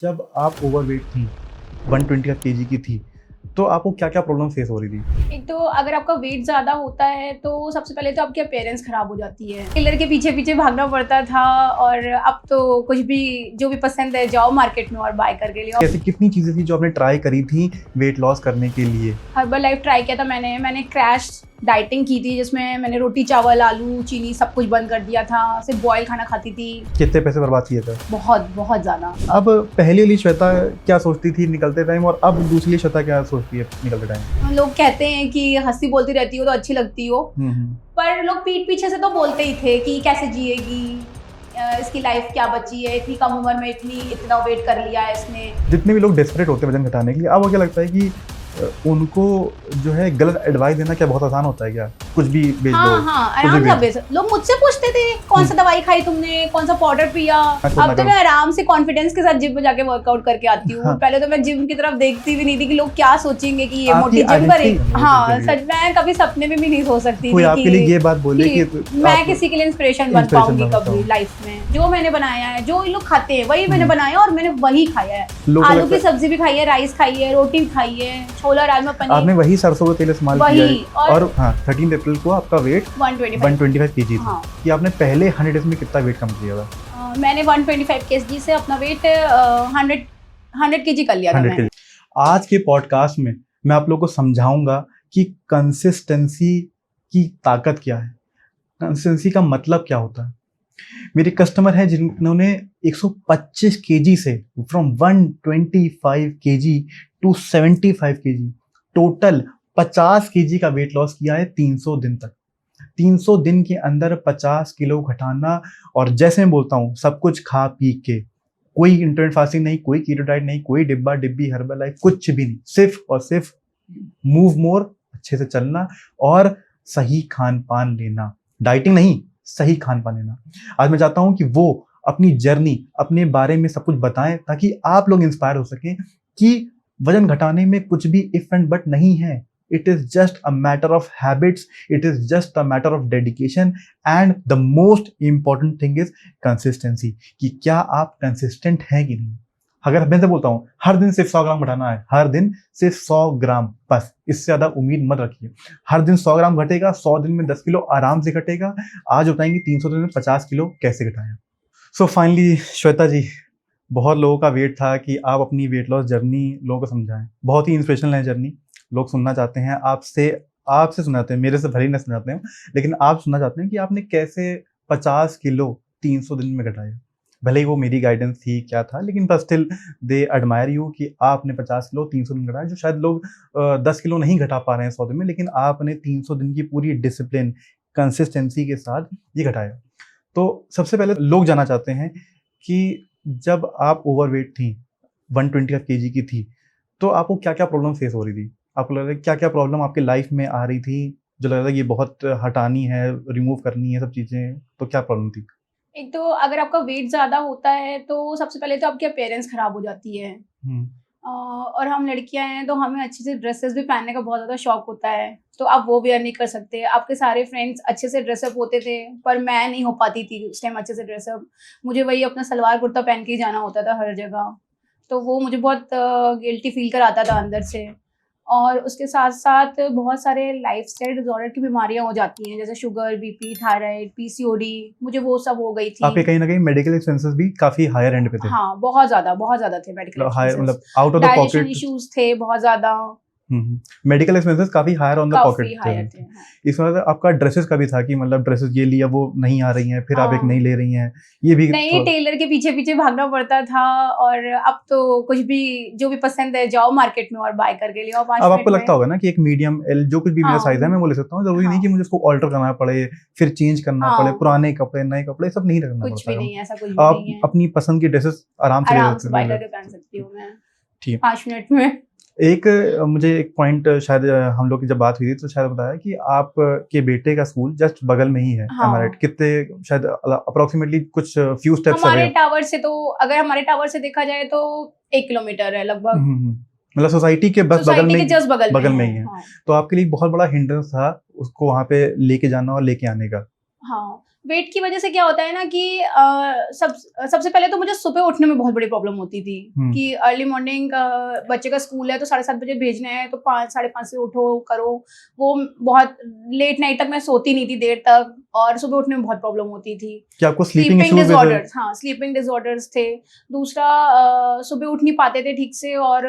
जब आप ओवरवेट थी, 125 केजी की थी, तो आपको क्या-क्या प्रॉब्लम फेस हो रही थी? एक तो अगर आपका वेट ज़्यादा होता है तो सबसे पहले तो आपकी अपीयरेंस खराब हो जाती है। टेलर के पीछे-पीछे भागना पड़ता था और अब तो कुछ भी जो भी पसंद है जाओ मार्केट में और बाय करके ले आओ। ऐसी कितनी चीज़ें थी जो आपने ट्राई करी थी वेट लॉस करने के लिए? हर्बल लाइफ ट्राई किया था मैंने क्रैश डाइटिंग की थी जिसमें मैंने रोटी, चावल, आलू, चीनी सब कुछ बंद कर दिया था। सिर्फ बॉयल खाना खाती थी। कितने पैसे बर्बाद किए थे? बहुत, बहुत ज़्यादा। अब पहली वाली श्वेता क्या सोचती थी निकलते टाइम और अब दूसरी श्वेता क्या सोचती है निकलते टाइम? लोग कहते हैं कि हँसी बोलती रहती हो तो अच्छी लगती हो। पर लोग पीठ पीछे से तो बोलते ही थे कि कैसे जिएगी, इसकी लाइफ क्या बची है, इतनी कम उम्र में इतना वेट कर लिया है इसने। जितने भी लोग डेस्परेट होते हैं वजन घटाने के लिए, आपको क्या लगता है कि उनको जो है गलत एडवाइस देना क्या बहुत आसान होता है क्या? कुछ भी बेच दो, हाँ, कुछ आराम भी से बेच बेच। लोग मुझसे पूछते थे कौन सा दवाई खाई तुमने, कौन सा पाउडर पिया। अब तो मैं आराम से कॉन्फिडेंस के साथ जिम में जाके वर्कआउट करके आती हूँ। पहले तो मैं जिम की तरफ देखती भी नहीं थी कि लोग क्या सोचेंगे कि ये मोटी जिम करे। हाँ, सच में कभी सपने में भी नहीं सोच सकती कोई थी आपके लिए ये बात बोले कि मैं किसी के लिए इंस्पिरेशन बन पाऊंगी कभी लाइफ में। जो मैंने बनाया है, जो लोग खाते हैं वही मैंने बनाया और मैंने वही खाया है। आलू की सब्जी भी खाई है, राइस खाई है, रोटी खाई है, छोला राजमा पनीर। आपने वही सरसों का तेल इस्तेमाल किया है और हाँ 13 अप्रैल को आपका वेट 125 केजी था। हाँ। कि आपने पहले 100 डेज में कितना वेट कम किया था? मैंने 125 केजी से अपना वेट 100 केजी कर लिया था मैंने। आज के पॉडकास्ट में मैं आप लोगों को समझाऊंगा कि कंसिस्टेंसी की ताकत क्या है, कंसिस्टेंसी का मतलब क्या होता है। मेरे कस्टमर हैं जिन्होंने 125 केजी से from 125 KG to 75 KG total 50 KG का वेट लॉस किया है 300 दिन तक। 300 दिन के अंदर 50 किलो घटाना, और जैसे मैं बोलता हूँ सब कुछ खा पी के, कोई इंटरमिटेंट फास्टिंग नहीं, कोई कीटो डाइट नहीं, कोई डिब्बा डिब्बी हर्बल लाइफ कुछ भी नहीं, सिर्फ और सिर्फ मूव मोर, अच्छे से चलना और सही खान पान लेना। डाइटिंग नहीं, सही खान पान लेना। आज मैं चाहता हूं कि वो अपनी जर्नी, अपने बारे में सब कुछ बताएं ताकि आप लोग इंस्पायर हो सकें कि वजन घटाने में कुछ भी इफ एंड बट नहीं है। It is just a matter of habits. It is just a matter of dedication. And the most important thing is consistency. कि क्या आप consistent हैं कि नहीं। अगर मैं से बोलता हूँ हर दिन सिर्फ 100 ग्राम घटाना है, हर दिन सिर्फ 100 ग्राम, बस इससे ज्यादा उम्मीद मत रखिए। हर दिन 100 ग्राम घटेगा, 100 दिन में 10 किलो आराम से घटेगा। आज बताएंगे 300 दिन में 50 किलो कैसे घटाएं। सो फाइनली श्वेता जी, बहुत लोगों का वेट था कि आप अपनी वेट लॉस जर्नी लोगों को समझाएं। बहुत ही इंस्पिरेशनल है जर्नी, लोग सुनना चाहते हैं आपसे सुनाते हैं, मेरे से भले ही ना सुनाते हैं, लेकिन आप सुनना चाहते हैं कि आपने कैसे 50 किलो 300 दिन में घटाया। भले ही वो मेरी गाइडेंस थी क्या था, लेकिन बस स्टिल दे एडमायर यू कि आपने 50 किलो 300 दिन घटाया, जो शायद लोग 10 किलो नहीं घटा पा रहे हैं 100 दिन में, लेकिन आपने 300 दिन की पूरी डिसिप्लिन कंसिस्टेंसी के साथ ये घटाया। तो सबसे पहले लोग जानना चाहते हैं कि जब आप ओवरवेट थी, 125 केजी की थी, तो आपको क्या-क्या प्रॉब्लम फेस हो रही थी? आपको लग रहा है क्या-क्या प्रॉब्लम आपकी लाइफ में आ रही थी, जो लग रहा था ये बहुत हटानी है, रिमूव करनी है सब चीज़ें, तो क्या प्रॉब्लम थी? एक तो अगर आपका वेट ज़्यादा होता है तो सबसे पहले तो आपकी अपीयरेंस खराब हो जाती है। और हम लड़कियां हैं तो हमें अच्छे से ड्रेसेस भी पहनने का बहुत ज़्यादा शौक होता है, तो आप वो वेयर नहीं कर सकते। आपके सारे फ्रेंड्स अच्छे से ड्रेसअप होते थे पर मैं नहीं हो पाती थी उस टाइम अच्छे से ड्रेसअप। मुझे वही अपना सलवार कुर्ता पहन के ही जाना होता था हर जगह, तो वो मुझे बहुत गिल्टी फील कराता था अंदर से। और उसके साथ साथ बहुत सारे लाइफस्टाइल डिसऑर्डर की बीमारियां हो जाती हैं, जैसे शुगर, बीपी, थायराइड, पीसीओडी, मुझे वो सब हो गई थी। आपके कहीं ना कहीं मेडिकल एक्सपेंसेस भी काफी हायर एंड पे थे। हाँ, बहुत ज्यादा थे मेडिकल एक्सपेंसेस। मतलब out of the pocket issues थे बहुत ज्यादा। मेडिकल एक्सपेंसेस काफी हायर ऑन द पॉकेट थे। हाँ। इसमें मतलब आपका ड्रेसेस का भी था कि मतलब ड्रेसेस ये लिया वो नहीं आ रही हैं, फिर आप एक नहीं ले रही हैं, ये भी नहीं, टेलर के पीछे पीछे भागना पड़ता था। और अब तो कुछ भी जो भी पसंद है जाओ मार्केट में और बाय करके ले आओ 5 मिनट में। अब आपको लगता होगा ना कि एक मीडियम एल जो कुछ भी मेरा साइज है मैं वो ले सकता हूँ, जरूरी नहीं कि मुझे उसको ऑल्टर करना पड़े, फिर चेंज करना पड़े, पुराने कपड़े नए कपड़े सब नहीं रखना पड़ता। कुछ भी नहीं, ऐसा कुछ भी नहीं है। आप अपनी पसंद की ड्रेसेस आराम से बाय करके पहन सकती हूँ मैं, ठीक 5 मिनट में। एक मुझे एक पॉइंट शायद हम लोग की जब बात हुई थी तो शायद बताया कि आप के बेटे का स्कूल जस्ट बगल में ही है। हाँ। राइट? कितने शायद अप्रोक्सीमेटली कुछ फ्यू स्टेप्स हमारे टावर से तो, अगर हमारे टावर से देखा जाए तो 1 किलोमीटर है लगभग। मतलब सोसाइटी के बस बगल में, जस्ट बगल में ही है। हाँ। तो आपके लिए बहुत बड़ा हिंड्रेंस था उसको वहाँ पे लेके जाना और लेके आने का। हाँ, वेट की वजह से क्या होता है ना कि सबसे पहले तो मुझे सुबह उठने में बहुत बड़ी प्रॉब्लम होती थी कि अर्ली मॉर्निंग बच्चे का स्कूल है तो 7:30 बजे भेजना है तो 5, 5:30 से उठो करो। वो बहुत लेट नाइट तक मैं सोती नहीं थी देर तक, और सुबह उठने में बहुत प्रॉब्लम होती थी। क्या आपको स्लीपिंग डिसऑर्डर्स, हाँ स्लीपिंग डिसऑर्डर्स थे। दूसरा सुबह उठ नहीं पाते थे ठीक से, और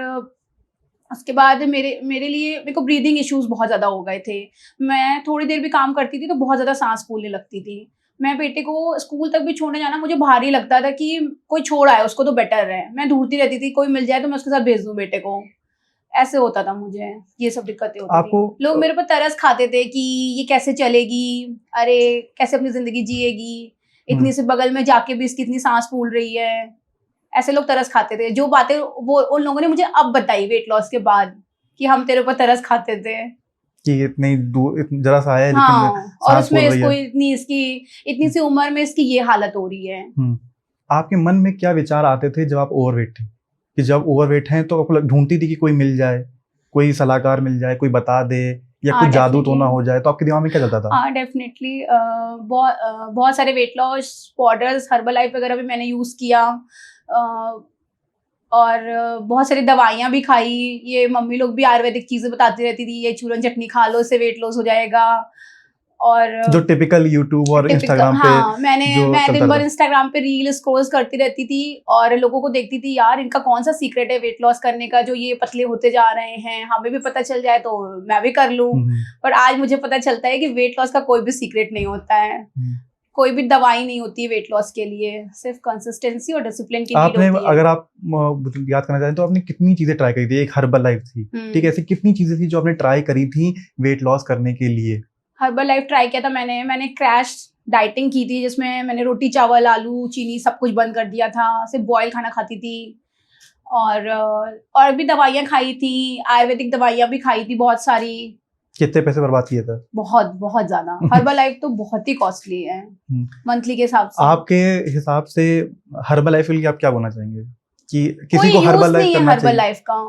उसके बाद मेरे को ब्रीदिंग इश्यूज बहुत ज़्यादा हो गए थे। मैं थोड़ी देर भी काम करती थी तो बहुत ज़्यादा सांस फूलने लगती थी। मैं बेटे को स्कूल तक भी छोड़ने जाना मुझे भारी लगता था कि कोई छोड़ आए उसको तो बेटर है। मैं ढूंढती रहती थी कोई मिल जाए तो मैं उसके साथ भेज दूं बेटे को। ऐसे होता था मुझे, ये सब दिक्कतें होती थी। लोग मेरे पर तरस खाते थे कि ये कैसे चलेगी, अरे कैसे अपनी जिंदगी जिएगी, इतनी से बगल में जाके भी इसकी इतनी सांस फूल रही है। ऐसे लोग तरस खाते थे। जो बातें वो उन लोगों ने मुझे अब बताई वेट लॉस के बाद कि हम तेरे ऊपर तरस खाते थे कि इतनी दूर जरा सा है, हाँ, लेकिन और उसमें इसको इतनी सी उम्र में इसकी ये हालत हो रही है। आपके मन में क्या विचार आते थे जब आप ओवरवेट थे? कि जब ओवरवेट हैं तो आपको ढूंढती थी कि कोई मिल जाए, कोई सलाहकार मिल जाए, कोई बता दे, या कुछ जादू तो ना हो जाए, तो आपके दिमाग में क्या चलता था? हाँ डेफिनेटली, बहुत सारे वेट लॉस पाउडर्स, हर्बलाइफ वगैरह भी मैंने यूज किया, और बहुत सारी दवाइयाँ भी खाई। ये मम्मी लोग भी आयुर्वेदिक चीजें बताती रहती थी, ये चूरन चटनी खा लो, इससे वेट लॉस हो जाएगा। और जो टिपिकल यूट्यूब और इंस्टाग्राम पे, हाँ, मैं दिन भर इंस्टाग्राम पे रील स्क्रॉल करती रहती थी और लोगों को देखती थी यार इनका कौन सा सीक्रेट है वेट लॉस करने का, जो ये पतले होते जा रहे हैं, हमें भी पता चल जाए तो मैं भी कर लूं। पर आज मुझे पता चलता है कि वेट लॉस का कोई भी सीक्रेट नहीं होता है, कोई भी दवाई नहीं होती है वेट लॉस के लिए, सिर्फ कंसिस्टेंसी और डिसिप्लिन की नीड होती है। अगर आप याद करना चाहें तो आपने कितनी चीजें ट्राई करी थी? एक हर्बल लाइफ थी, ठीक है, ऐसी कितनी चीजें थी जो आपने ट्राई करी थी वेट लॉस करने के लिए? हर्बल लाइफ ट्राई किया था मैंने क्रैश डाइटिंग की थी, जिसमें मैंने रोटी चावल आलू चीनी सब कुछ बंद कर दिया था, सिर्फ बॉयल खाना खाती थी, और भी दवाइयाँ खाई थी, आयुर्वेदिक दवाइयाँ भी खाई थी बहुत सारी। कितने पैसे बर्बाद किए थे? बहुत बहुत ज्यादा। हर्बल लाइफ तो बहुत ही कॉस्टली है मंथली के हिसाब से। आपके हिसाब से हर्बल लाइफ के लिए आप क्या बोलना चाहेंगे कि किसी को हर्बल लाइफ करना चाहिए? हर्बल लाइफ का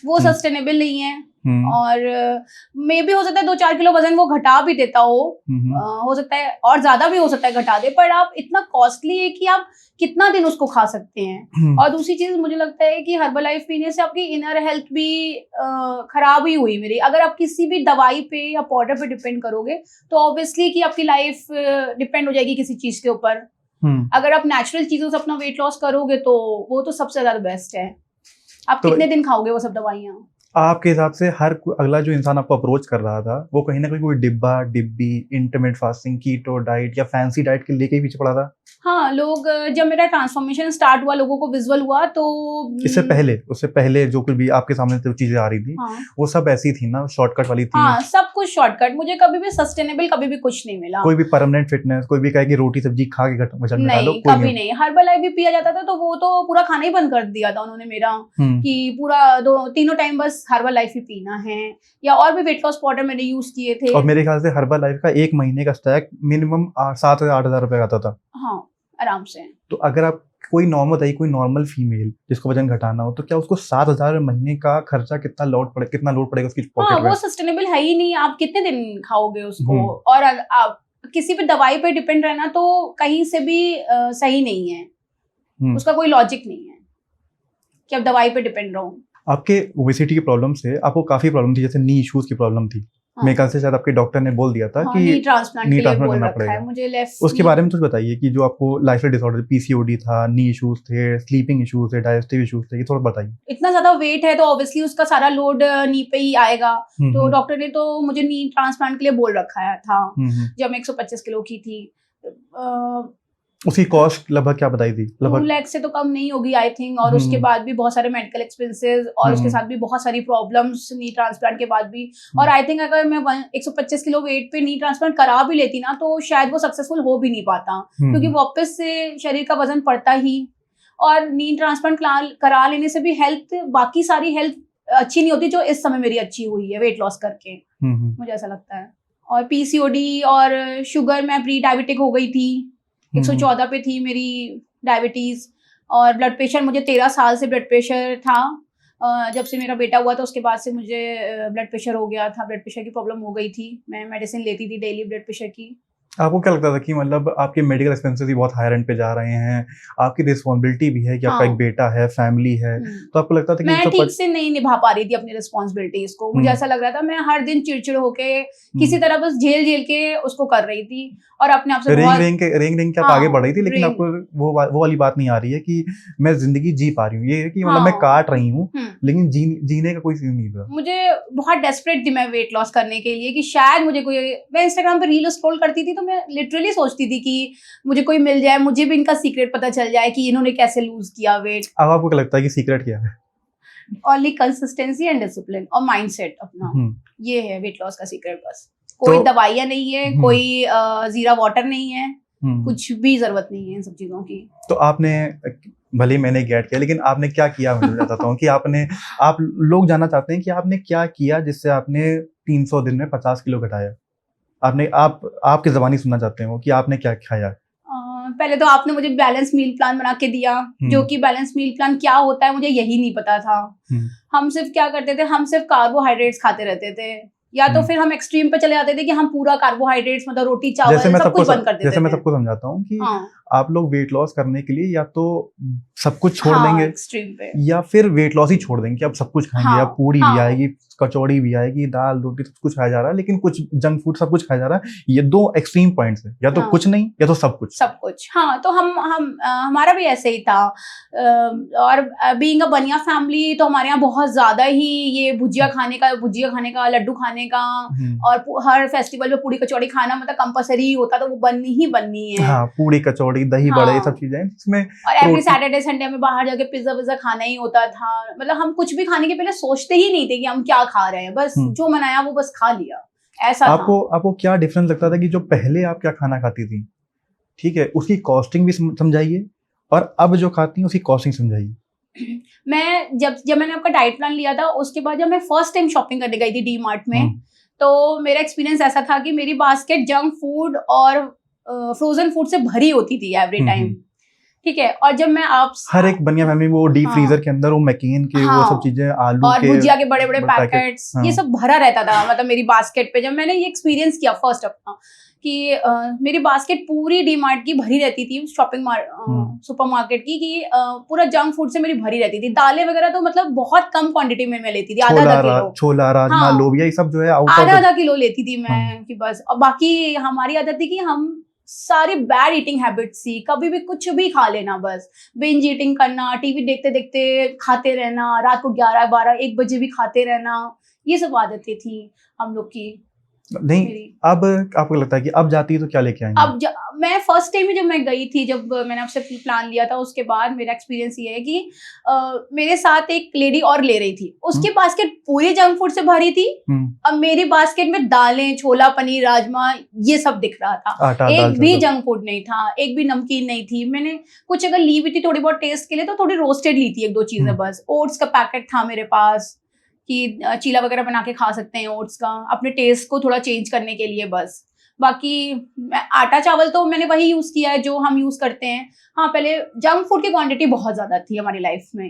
वो सस्टेनेबल नहीं है, और मे भी हो सकता है 2-4 किलो वजन वो घटा भी देता हो सकता है, और ज्यादा भी हो सकता है घटा दे, पर आप इतना कॉस्टली है कि आप कितना दिन उसको खा सकते हैं। और दूसरी चीज मुझे लगता है कि हर्बल लाइफ पीने से आपकी इनर हेल्थ भी खराब ही हुई मेरी। अगर आप किसी भी दवाई पे या पाउडर पे डिपेंड करोगे तो ऑब्वियसली कि आपकी लाइफ डिपेंड हो जाएगी किसी चीज के ऊपर। अगर आप नेचुरल चीजों से अपना वेट लॉस करोगे तो वो तो सबसे ज्यादा बेस्ट है। आप कितने दिन खाओगे वो सब दवाइयाँ? आपके हिसाब से हर अगला जो इंसान आपको अप्रोच कर रहा था वो कहीं ना कहीं कोई डिब्बी इंटरमिटेंट फास्टिंग, कीटो डाइट या फैंसी डाइट के लेके ही पीछे पड़ा था? हाँ, लोग जब मेरा ट्रांसफॉर्मेशन स्टार्ट हुआ, लोगों को विजुअल हुआ, तो उससे पहले जो कुछ भी आपके सामने जो चीजें आ रही थी, हाँ, वो सब ऐसी थी ना, शॉर्टकट वाली थी। हाँ, सब कुछ शॉर्टकट। मुझे कभी भी सस्टेनेबल कभी भी कुछ नहीं मिला। कोई भी परमानेंट फिटनेस, कोई भी कहे कि रोटी सब्जी खा के वजन घटा लो, कभी नहीं। हर्बल लाइफ भी पिया जाता था तो वो तो पूरा खाना ही बंद कर दिया था उन्होंने मेरा, कि पूरा तीनों टाइम बस हर्बल लाइफ ही पीना है। या और भी वेट लॉस पाउडर मैंने यूज किए थे, और मेरे ख्याल से हर्बल लाइफ का 1 महीने का स्टैक मिनिमम 7,000-8,000 रुपए का आता था। हाँ, आराम से। तो अगर आप कोई नॉर्मल फीमेल जिसको वजन घटाना हो तो क्या उसको 7,000 महीने का खर्चा कितना लोड पड़ेगा उसकी पॉकेट में? वो सस्टेनेबल है ही नहीं। आप कितने दिन खाओगे उसको? और आप किसी भी दवाई पे डिपेंड रहना तो कहीं से भी सही नहीं है। उसका कोई लॉजिक नहीं है कि आप दवाई पे डिपेंड रहो। आपके ओबेसिटी की प्रॉब्लम से आपको काफी प्रॉब्लम थी, जैसे नी इश्यूज की प्रॉब्लम थी। हाँ। मेरे ख्याल से शायद आपके डॉक्टर ने बोल दिया था कि नी ट्रांसप्लांट करना पड़ेगा मुझे। उसके बारे में कुछ बताइए कि जो आपको लाइफस्टाइल डिसऑर्डर, पीसीओडी था, नी इश्यूज थे, स्लीपिंग इश्यूज थे, डाइजेस्टिव इश्यूज थे, ये थोड़ा बताइए। इतना ज्यादा वेट है तो ऑब्वियसली उसका सारा लोड नी पे ही आएगा। तो डॉक्टर ने तो मुझे नी ट्रांसप्लांट के लिए बोल रखा था जब मैं 125 किलो की थी। उसकी कॉस्ट लगभग क्या बताई थी? 2 लाख से तो कम नहीं होगी आई थिंक। और उसके बाद भी बहुत सारे मेडिकल एक्सपेंसेस, और उसके साथ भी बहुत सारी प्रॉब्लम्स नी ट्रांसप्लांट के बाद भी। और आई थिंक अगर मैं 125 किलो वेट पे नी ट्रांसप्लांट करा भी लेती ना तो शायद वो सक्सेसफुल हो भी नहीं पाता, क्योंकि वापस से शरीर का वजन बढ़ता ही। और नी ट्रांसप्लांट करा लेने से भी बाकी सारी हेल्थ अच्छी नहीं होती जो इस समय मेरी अच्छी हुई है वेट लॉस करके, मुझे ऐसा लगता है। और पीसीओडी और शुगर, मैं प्री डायबिटिक हो गई थी, 114 पे थी मेरी डायबिटीज। और ब्लड प्रेशर, मुझे 13 साल से ब्लड प्रेशर था। जब से मेरा बेटा हुआ तो उसके बाद से मुझे ब्लड प्रेशर हो गया था, ब्लड प्रेशर की प्रॉब्लम हो गई थी। मैं मेडिसिन लेती थी डेली ब्लड प्रेशर की। आपको क्या लगता था कि मतलब आपके मेडिकल एक्सपेंसेस भी बहुत हायर एंड पे जा रहे हैं, आपकी रिस्पॉन्सिबिलिटी भी है कि आपका एक हाँ। बेटा है, फैमिली है, तो आपको लगता था कि मैं सब ठीक से नहीं निभा पा रही थी अपनी रिस्पॉन्सिबिलिटीज को। मुझे ऐसा लग रहा था मैं हर दिन चिड़चिड़ होके किसी तरह बस झेल झेल के उसको कर रही थी और अपने आप से रेंग बहुत रेंग के आप आगे बढ़ रही थी, लेकिन आपको वो वाली बात नहीं आ रही है कि मैं जिंदगी जी पा रही हूँ। ये है कि मतलब मैं काट रही हूँ, लेकिन जीने का कोई सीन नहीं था। मुझे बहुत डेस्परेट थी मैं वेट लॉस करने के लिए कि शायद मुझे कोई, मैं इंस्टाग्राम पे रील स्क्रॉल करती थी तो मैं लिटरली सोचती थी कि मुझे कोई मिल जाए, मुझे भी इनका सीक्रेट पता चल जाए कि इन्होंने कैसे लूज किया वेट। अब आपको क्या लगता है कि सीक्रेट क्या है? ओनली कंसिस्टेंसी एंड डिसिप्लिन और माइंडसेट अपना, ये है वेट लॉस का सीक्रेट। बस कोई दवाइयाँ नहीं है, कोई जीरा वाटर नहीं है, कुछ भी जरूरत नहीं है इन सब चीजों की। तो आपने, भले मैंने गेट किया, लेकिन आपने क्या किया मैं जानना चाहता हूँ कि आप लोग जानना चाहते हैं कि आपने क्या किया जिससे आपने 300 दिन में 50 किलो घटाया। आपकी ज़बानी सुनना चाहते हो कि आपने क्या खाया। पहले तो आपने मुझे बैलेंस मील प्लान बना के दिया, जो कि बैलेंस मील प्लान क्या होता है मुझे यही नहीं पता था। हम सिर्फ क्या करते थे, हम सिर्फ कार्बोहाइड्रेट्स खाते रहते थे, या तो फिर हम एक्सट्रीम पे चले जाते थे कि हम पूरा कार्बोहाइड्रेट्स मतलब रोटी चावल सब कुछ बंद कर देते थे। जैसे मैं सबको समझाता हूँ कि आप लोग वेट लॉस करने के लिए या तो सब कुछ छोड़ देंगे एक्सट्रीम पे, या फिर वेट लॉस ही छोड़ देंगे कि अब सब कुछ खाएंगे। अब पूरी भी आएगी, कचौड़ी भी आएगी, दाल रोटी सब कुछ खाया जा रहा है, लेकिन कुछ जंक फूड सब कुछ खाया जा रहा है। ये दो एक्सट्रीम पॉइंट्स है, या तो कुछ नहीं या तो सब कुछ। हाँ, तो हमारा भी ऐसे ही था। और बीइंग अ बनिया फैमिली, तो हमारे यहाँ बहुत ज्यादा ही ये भुजिया खाने का, लड्डू खाने का, और हर फेस्टिवल में पूरी कचौड़ी खाना मतलब कंपलसरी ही होता, तो वो बननी ही बननी है। हाँ, पूरी कचौड़ी, दही बड़े, ये सब चीजें इसमें। और एवरी सैटरडे संडे में बाहर जाके पिज्जा खाना ही होता था। मतलब हम कुछ भी खाने के पहले सोचते ही नहीं थे कि हम क्या खा रहे हैं, बस जो बनाया वो बस खा लिया, ऐसा था। आपको क्या डिफरेंस लगता था कि जो पहले आप क्या खाना खाती थी, ठीक है, उसकी कॉस्टिंग भी समझाइए, और अब जो खाती हैं उसकी कॉस्टिंग समझाइए। मैं जब मैंने आपका डाइट प्लान लिया था, उसके बाद जब मैं फर्स्ट टाइम शॉपिंग करने गई थी डी मार्ट में, तो मेरा एक्सपीरियंस ऐसा था कि मेरी बास्केट जंक फूड और फ्रोजन फूड से भरी होती थी एवरी टाइम, ठीक है। और जब मैं हर एक बनिया फैमिली वो डीप फ्रीजर के अंदर वो मैकेन के वो सब चीजें, आलू और भुजिया के बड़े बड़े पैकेट्स, ये सब भरा रहता था मतलब मेरी बास्केट पे। जब मैंने ये एक्सपीरियंस किया फर्स्ट अपना कि मेरी बास्केट पूरी डी मार्ट की भरी रहती थी, शॉपिंग सुपरमार्केट की, कि पूरा जंक फूड से मेरी भरी रहती थी। दालें वगैरह तो मतलब बहुत कम क्वांटिटी में मैं लेती थी, आधा किलो, छोला, राजमा, लोबिया, ये सब जो है आधा किलो लेती थी मैं कि बस। और बाकी हमारी आदत थी कि हम सारी बैड ईटिंग हैबिट्स थी, कभी भी कुछ भी खा लेना, बस बिंज ईटिंग करना, टीवी देखते देखते खाते रहना, रात को 11, 12, 1 बजे भी खाते रहना, ये सब आदतें थी हम लोग की। नहीं, अब आपको लगता है कि अब जाती है तो क्या लेके आएंगे? अब मैं फर्स्ट टाइम जब मैं गई थी, जब मैंने आपसे प्लान लिया था, उसके बाद मेरा एक्सपीरियंस ये है कि मेरे साथ एक लेडी और ले रही थी, उसकी बास्केट पूरी जंक फूड से भरी थी। अब मेरी बास्केट में दालें, छोला, पनीर, राजमा, ये सब दिख रहा था, एक भी जंक फूड नहीं था, एक भी नमकीन नहीं थी। मैंने कुछ अगर ली भी थी थोड़ी बहुत टेस्ट के लिए, तो थोड़ी रोस्टेड ली थी, 1-2 चीजें बस। ओट्स का पैकेट था मेरे पास कि चीला वगैरह बना के खा सकते हैं ओट्स का, अपने टेस्ट को थोड़ा चेंज करने के लिए बस। बाकी आटा चावल तो मैंने वही यूज किया है जो हम यूज करते हैं। हाँ, पहले जंक फूड की क्वांटिटी बहुत ज्यादा थी हमारी लाइफ में,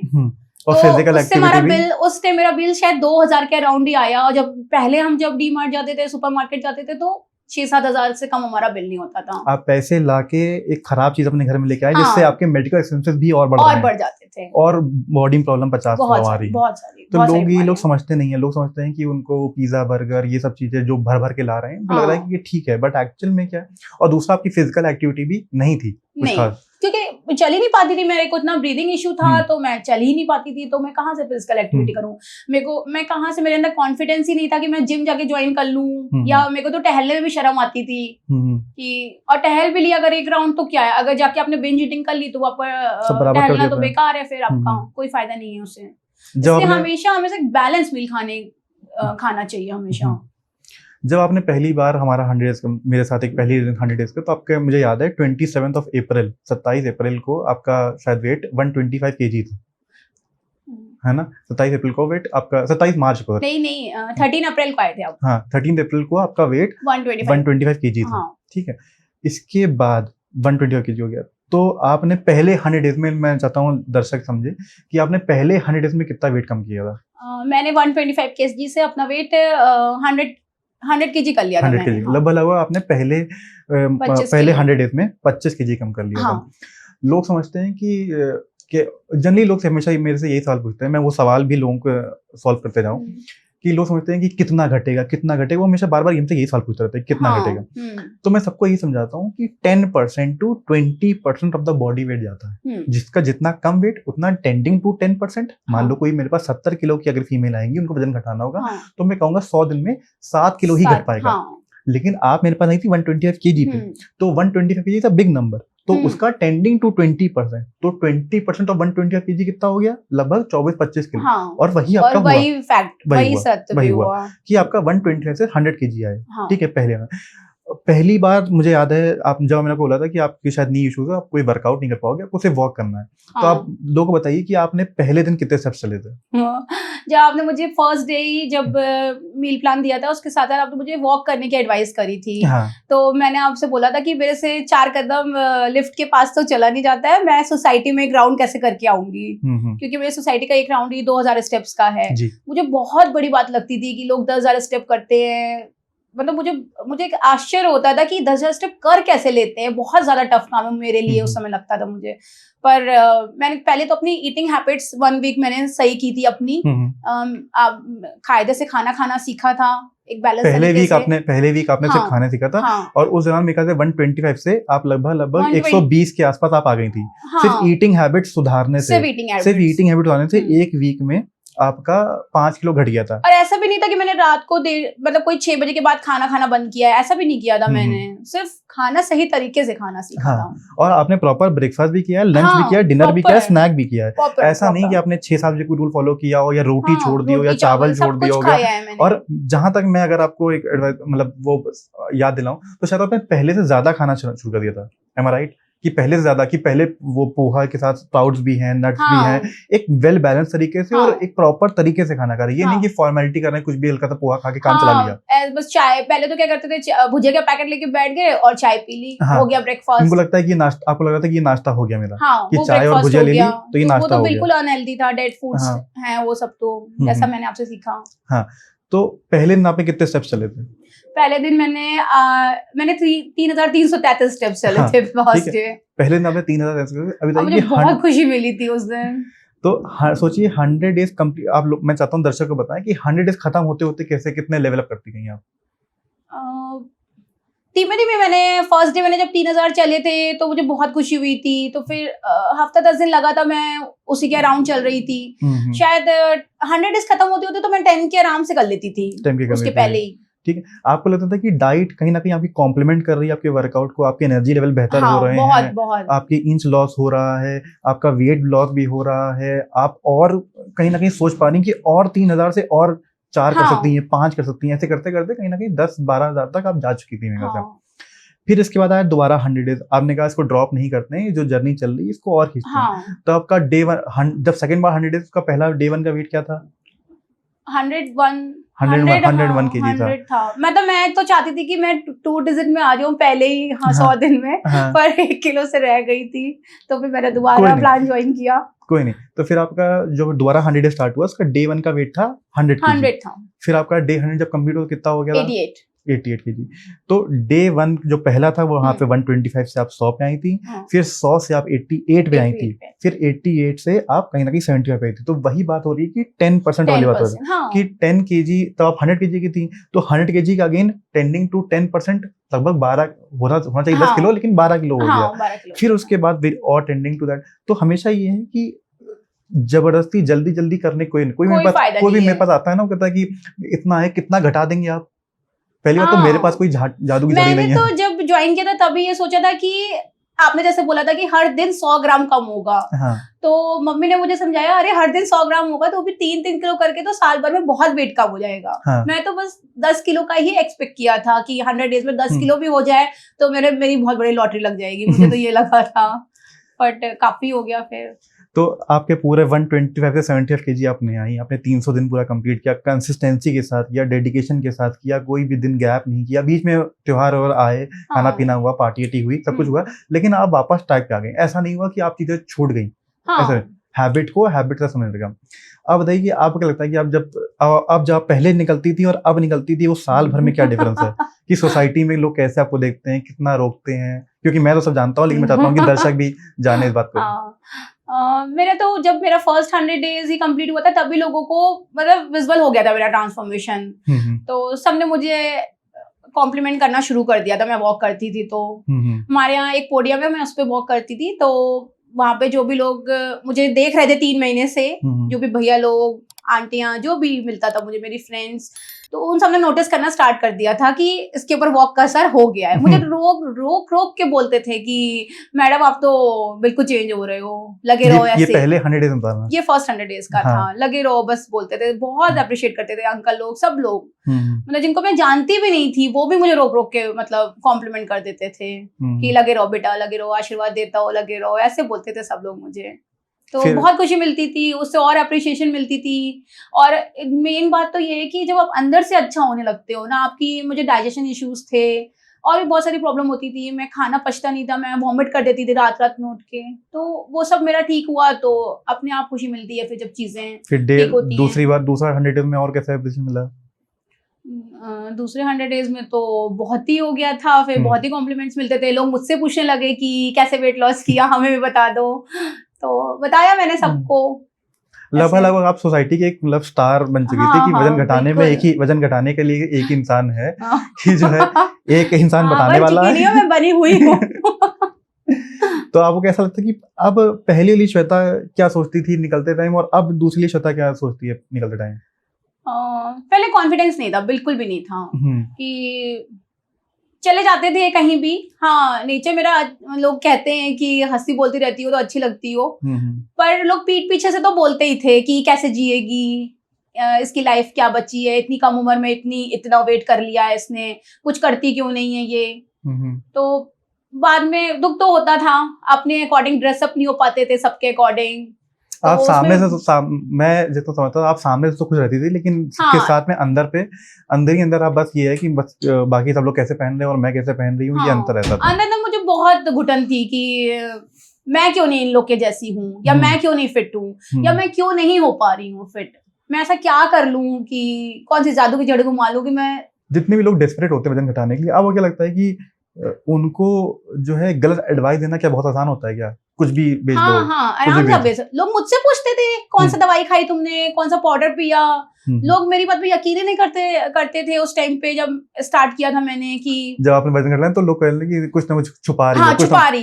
और तो फिजिकल उससे मेरा बिल शायद 2000 के अराउंड ही आया। और जब डी मार्ट जाते थे, सुपरमार्केट जाते थे, तो 6-7 हजार से कम हमारा बिल नहीं होता था। आप पैसे लाके एक खराब चीज अपने घर में लेके आए, जिससे आपके मेडिकल एक्सपेंसेस भी और बढ़ जाते थे, और बॉडी में प्रॉब्लम 50 आ रही है। तो ये लोग समझते नहीं है, लोग समझते हैं कि उनको पिज्जा, बर्गर, ये सब चीजें जो भर भर के ला रहे हैं, उनको लग रहा है कि ये ठीक है, बट एक्चुअल में क्या है। और दूसरा, आपकी फिजिकल एक्टिविटी भी नहीं थी कुछ खास, क्योंकि चल ही नहीं पाती थी। मेरे को इतना ब्रीदिंग इशू था, तो मैं चल ही नहीं पाती थी, तो मैं कहाँ से फिजिकल एक्टिविटी करूँ। मैं कहाँ से, मेरे अंदर कॉन्फिडेंस ही नहीं था कि मैं जिम जाके ज्वाइन कर लूँ, या मेरे को तो टहलने में भी शर्म आती थी कि, और टहल भी लिया अगर 1 राउंड तो क्या है, अगर जाके आपने बिंज ईटिंग कर ली तो आपका टहलना तो बेकार है, फिर आपका कोई फायदा नहीं है उससे। इसलिए हमेशा बैलेंस मील खाना चाहिए हमेशा। जब आपने पहली बार हमारा 100 डेज का, मेरे साथ एक पहली 100 डेज का, तो आपका मुझे याद है 27 अप्रैल को आपका शायद वेट 125 kg था, है ना? 27 अप्रैल को वेट आपका, 27 मार्च को, नहीं 13 अप्रैल को आए थे आप। हाँ, 13 अप्रैल को आपका वेट 125 kg था, ठीक है। इसके बाद 125 kg हो गया, तो आपने पहले 100 डेज में, मैं चाहता हूँ दर्शक समझे कि आपने पहले 100 डेज में कितना वेट कम किया था? मैंने 125 kg से अपना वेट 100 100 kg कर लिया था 100 मैंने। kg लगभग लगभग आपने पहले 25 100 डेज में 25 kg कम कर लिया हाँ। था। लोग समझते हैं कि जनरली लोग हमेशा मेरे से यही सवाल पूछते हैं, मैं वो सवाल भी लोगों को सॉल्व करते जाऊं कि लोग समझते हैं कि कितना घटेगा कितना घटेगा, वो हमेशा बार बार हमसे यही सवाल पूछते रहते हैं कितना हाँ, घटेगा। तो मैं सबको यही समझाता हूँ कि 10% to 20% of the body weight जाता है, जिसका जितना कम वेट उतना टेंडिंग टू 10%। मान लो कोई मेरे पास 70 किलो की अगर फीमेल आएंगी, उनको वजन घटाना होगा, तो मैं कहूंगा 100 दिन में 7 किलो ही घट पाएगा। लेकिन आप मेरे पास आई थी 125 kg पे, तो 125 kg is a big number, तो उसका टेंडिंग टू 20%, तो 20% ऑफ 125 kg कितना हो गया, लगभग 24-25 किलो। और वही आपका हुआ, वही हुआ कि आपका 125 से 100 kg आए। ठीक है, पहली बार मुझे याद है आप जब मैंने बोला था कि आपकी शायद नी इश्यूज है, आप कोई वर्कआउट नहीं कर पाओगे, आपको सिर्फ वॉक करना है। तो आप लोगों को बताइए कि आपने पहले दिन कितने स्टेप्स चले थे? जब आपने मुझे फर्स्ट डे ही जब मील प्लान दिया था, उसके साथ आपने मुझे वॉक करने की एडवाइस करी थी। तो मैंने आपसे बोला था कि मेरे से 4 कदम लिफ्ट के पास तो चला नहीं जाता है, मैं सोसाइटी में एक राउंड कैसे करके आऊंगी, क्योंकि मेरी सोसाइटी का एक राउंड ही 2000 स्टेप्स का है। मुझे बहुत बड़ी बात लगती थी कि लोग 10,000 स्टेप करते हैं, मतलब मुझे एक आश्चर्य होता था कि 10,000 स्टेप कर कैसे लेते हैं, बहुत ज्यादा टफ काम है मेरे लिए उस समय लगता था मुझे। पर मैंने पहले तो अपनी ईटिंग हैबिट्स 1 वीक मैंने सही की थी अपनी, कायदे से खाना खाना सीखा था, एक बैलेंस पहले वीक आपने सिर्फ खाने सीखा था। और उस दौरान मेरे ख्याल से 125 से आप लगभग 120 के आसपास आप आ गई थी। सिर्फ ईटिंग हैबिट सुधारने से, सिर्फ ईटिंग हैबिट सुधारने से 1 वीक में आपका 5 किलो घट गया था। और ऐसा भी नहीं था कि मैंने रात को मतलब कोई 6 बजे के बाद खाना खाना बंद किया है, ऐसा भी नहीं किया था मैंने, सिर्फ खाना सही तरीके से खाना सीखा था। और आपने प्रॉपर ब्रेकफास्ट भी किया है, लंच भी किया है, डिनर भी किया है, स्नैक भी किया है। ऐसा नहीं कि आपने 6-7 बजे कोई रूल फॉलो किया हो, या रोटी छोड़ दी हो, या चावल छोड़ दिया होगा। और जहां तक मैं अगर आपको एक मतलब वो याद दिलाऊं, तो शायद आपने पहले से ज्यादा खाना शुरू कर दिया था। एम आई राइट? कि पहले से ज्यादा, कि पहले वो पोहा के साथ स्प्राउट्स भी हैं, नट्स भी हैं, एक वेल बैलेंस तरीके से और एक प्रॉपर तरीके से खाना खा रहे हैं। ये नहीं कि फॉर्मेलिटी कर रहे हैं, कुछ भी हल्का सा पोहा खा के काम चला लिया। बस चाय, पहले तो क्या करते थे, भुजिया का पैकेट लेके बैठ गए और चाय पी ली, हो गया ब्रेकफास्ट। उनको लगता है कि नाश्ता, आपको लग रहा था कि ये नाश्ता हो गया मेरा, कि चाय और भुजिया ले ली तो ये नाश्ता हो गया। बिल्कुल अनहेल्दी था, डेड फूड्स हैं वो सब, तो जैसा मैंने आपसे सीखा। हाँ, तो पहले दिन आपने कितने स्टेप्स चले थे? पहले दिन मैंने 3,333 स्टेप्स चले थे फर्स्ट डे। पहले दिन आपने 3,000 स्टेप्स, अभी तक मुझे बहुत खुशी मिली थी उस दिन। तो सोचिए 100 डेज कंप्लीट, आप लोग, मैं चाहता हूँ दर्शक को बताएं कि 100 डेज खत्म होते होते कैसे कितने लेवल अप करती गई आप? धीमे धीमे मैंने फर्स्ट डे मैंने जब 3,000 चले थे तो मुझे बहुत खुशी हुई थी। तो फिर हफ्ता 10 दिन लगा था, मैं उसी के अराउंड चल रही थी। शायद 100 डेज खत्म होते होते तो मैं 10 के आराम से कर लेती थी उसके पहले ही। ठीक है, आपको लगता था कि डाइट कहीं ना कहीं आपकी कॉम्प्लीमेंट कर रही है आपके वर्कआउट को, आपके एनर्जी लेवल बेहतर हो रहे हैं, बहुत। आपकी इंच लॉस हो रहा है, आपका वेट लॉस भी हो रहा है, आप और कहीं ना कहीं सोच पा रही कि और 3,000 से और 4 कर सकती हैं, 5 कर सकती हैं, ऐसे करते करते कहीं ना कहीं 10-12 हजार तक आप जा चुकी थी मेरे से। फिर इसके बाद आया दोबारा 100 डेज, आपने कहा इसको ड्रॉप नहीं करते हैं, जो जर्नी चल रही है इसको और खींचते हैं। तो आपका डे 1 जब सेकंड बार 100 डेज का पहला डे 1 का वेट क्या था? 101 kg था। मतलब मैं तो चाहती थी कि मैं 2 डिजिट में आ जाऊं पहले ही 100 दिन में, पर 1 किलो से रह गई थी, तो फिर मैंने दोबारा प्लान ज्वाइन किया। कोई नहीं, तो फिर आपका जो दोबारा 100 डेज स्टार्ट हुआ, उसका डे 1 का वेट था 100 था। फिर आपका डे 100 जब कंप्लीट हो कितना हो गया? 88 kg। तो डे 1 जो पहला था वो वहां पे 125 से आप 100 पे आई थी, फिर 100 से आप 88 पे आई थी, फिर 88 से आप कहीं ना कहीं 75 पे आई थी। तो वही बात हो रही है कि 10% वाली बात हो रही है कि 10 kg, तो आप 100 kg की थी, तो 100 kg का अगेन टेंडिंग टू 10%, लगभग 12 होना चाहिए 10 किलो, लेकिन 12 किलो हो गया। फिर उसके बाद और टेंडिंग टू दैट। तो हमेशा ये है कि जबरदस्ती जल्दी करने कोई भी मेरे पास आता है ना, वो कहता है कि इतना है, कितना घटा देंगे आप। पहली बात तो मेरे पास कोई जादू की छड़ी नहीं है। मैंने तो जब ज्वाइन किया था तभी ये सोचा था कि आपने जैसे बोला था कि हर दिन 100 ग्राम कम होगा। तो मम्मी ने मुझे समझाया, अरे हर दिन 100 ग्राम होगा तो भी 3-3 किलो करके तो साल भर में बहुत वेट कम हो जाएगा। मैं तो बस 10 किलो का ही एक्सपेक्ट किया था कि 100 डेज में 10 किलो भी हो जाए तो मेरी बहुत बड़ी लॉटरी लग जाएगी, मुझे तो ये लगा था, बट काफी हो गया। फिर तो आपके पूरे 125 से 75 kg आपने आई, आपने 300 दिन पूरा कंप्लीट किया, कंसिस्टेंसी के साथ किया, डेडिकेशन के साथ किया, कोई भी दिन गैप नहीं किया, बीच में त्योहार और आए, खाना पीना हुआ, पार्टी हुई, सब कुछ हुआ, लेकिन आप वापस ट्रैक पे आ गए। ऐसा नहीं हुआ कि आप चीजें छूट गई, ऐसा हैबिट को हैबिट का समझने लगा। अब बताइए कि आपको क्या लगता है कि अब जब पहले निकलती थी और अब निकलती थी, वो साल भर में क्या डिफरेंस है कि सोसाइटी में लोग कैसे आपको देखते हैं, कितना रोकते हैं? क्योंकि मैं तो सब जानता हूँ, लेकिन मैं चाहता हूँ कि दर्शक भी जाने इस बात को। मेरा तो जब मेरा फर्स्ट 100 डेज ही कंप्लीट हुआ था तभी लोगों को मतलब विजुअल हो गया था मेरा ट्रांसफॉर्मेशन। तो सबने मुझे कॉम्प्लीमेंट करना शुरू कर दिया था। मैं वॉक करती थी तो हमारे यहाँ एक पोडियम है, मैं उस पर वॉक करती थी, तो वहां पे जो भी लोग मुझे देख रहे थे 3 महीने से, जो भी भैया लोग, आंटियां, जो भी मिलता था मुझे, मेरी फ्रेंड्स, तो उन सबने नोटिस करना स्टार्ट कर दिया था कि इसके ऊपर वॉक का असर हो गया है। मुझे रोक के बोलते थे कि मैडम आप तो बिल्कुल चेंज हो रहे हो, लगे रहो ऐसे। ये पहले 100 डेज में, ये फर्स्ट 100 डेज का था, लगे रहो बस बोलते थे। बहुत अप्रिशिएट करते थे अंकल लोग, सब लोग, मतलब जिनको मैं जानती भी नहीं थी वो भी मुझे रोक के मतलब कॉम्प्लीमेंट कर देते थे कि लगे रहो बेटा, लगे रहो, आशीर्वाद देता हो, लगे रहो, ऐसे बोलते थे सब लोग मुझे। तो बहुत खुशी मिलती थी उससे, और अप्रिशिएशन मिलती थी। और मेन बात तो ये है कि जब आप अंदर से अच्छा होने लगते हो ना, आपकी, मुझे डाइजेशन इश्यूज थे और भी बहुत सारी प्रॉब्लम होती थी, मैं खाना पचता नहीं था, मैं वॉमिट कर देती थी रात रात में उठ के, तो वो सब मेरा ठीक हुआ। तो अपने आप खुशी मिलती है फिर जब चीजें ठीक होती हैं। दूसरा 100 डेज में और कैसा अप्रिशिएशन मिला? दूसरे 100 डेज में तो बहुत ही हो गया था, फिर बहुत ही कॉम्प्लीमेंट्स मिलते थे। लोग मुझसे पूछने लगे कि कैसे वेट लॉस किया, हमें भी बता दो, तो बताया मैंने सबको। लगभग आप सोसाइटी के एक मतलब स्टार बन चुकी थी कि वजन घटाने में वजन घटाने के लिए एक इंसान है कि जो है एक इंसान बताने वाला है। मैं बनी हुई हूँ। तो आपको कैसा लगता है कि अब पहली वाली श्वेता क्या सोचती थी निकलते टाइम, और अब दूसरी श्वेता क्या सोचती है निकलते टाइम? पहले कॉन्फिडेंस नहीं था, बिल्कुल भी नहीं था कि चले जाते थे कहीं भी। हाँ, नीचे मेरा, लोग कहते हैं कि हंसी बोलती रहती हो तो अच्छी लगती हो, पर लोग पीठ पीछे से तो बोलते ही थे कि कैसे जिएगी, इसकी लाइफ क्या बची है, इतनी कम उम्र में इतना वेट कर लिया है इसने, कुछ करती क्यों नहीं है ये। तो बाद में दुख तो होता था, अपने अकॉर्डिंग ड्रेसअप नहीं हो पाते थे सबके अकॉर्डिंग। आप सामने से मैं जितना समझता हूँ आप सामने से तो खुश रहती थी, लेकिन के साथ में अंदर ही अंदर आप बस ये है कि बस बाकी सब लोग कैसे पहन रहे हैं और मैं कैसे पहन रही हूँ, ये अंतर रहता था। अंदर तो मुझे बहुत घुटन थी कि मैं क्यों नहीं इन लोग के जैसी हूँ, या मैं क्यों नहीं फिट हूँ, या मैं क्यों नहीं हो पा रही हूँ फिट, मैं ऐसा क्या कर लूँ कि कौन सी जादू की जड़ घुमा लूँ कि मैं। जितने भी लोग डेस्परेट होते हैं वजन घटाने के लिए, अब वो क्या लगता है कि उनको जो है गलत एडवाइस देना क्या बहुत आसान होता है क्या? कुछ भी बेच दो। हाँ, आराम से बेच। लोग मुझसे पूछते थे कौन सा दवाई खाई तुमने, कौन सा पाउडर पिया। लोग मेरी बात पे यकीन ही नहीं करते थे उस टाइम पे जब स्टार्ट किया था मैंने कि जब आपने वजन घटाया तो लोग कह रहे हैं कि कुछ ना कुछ छुपा रही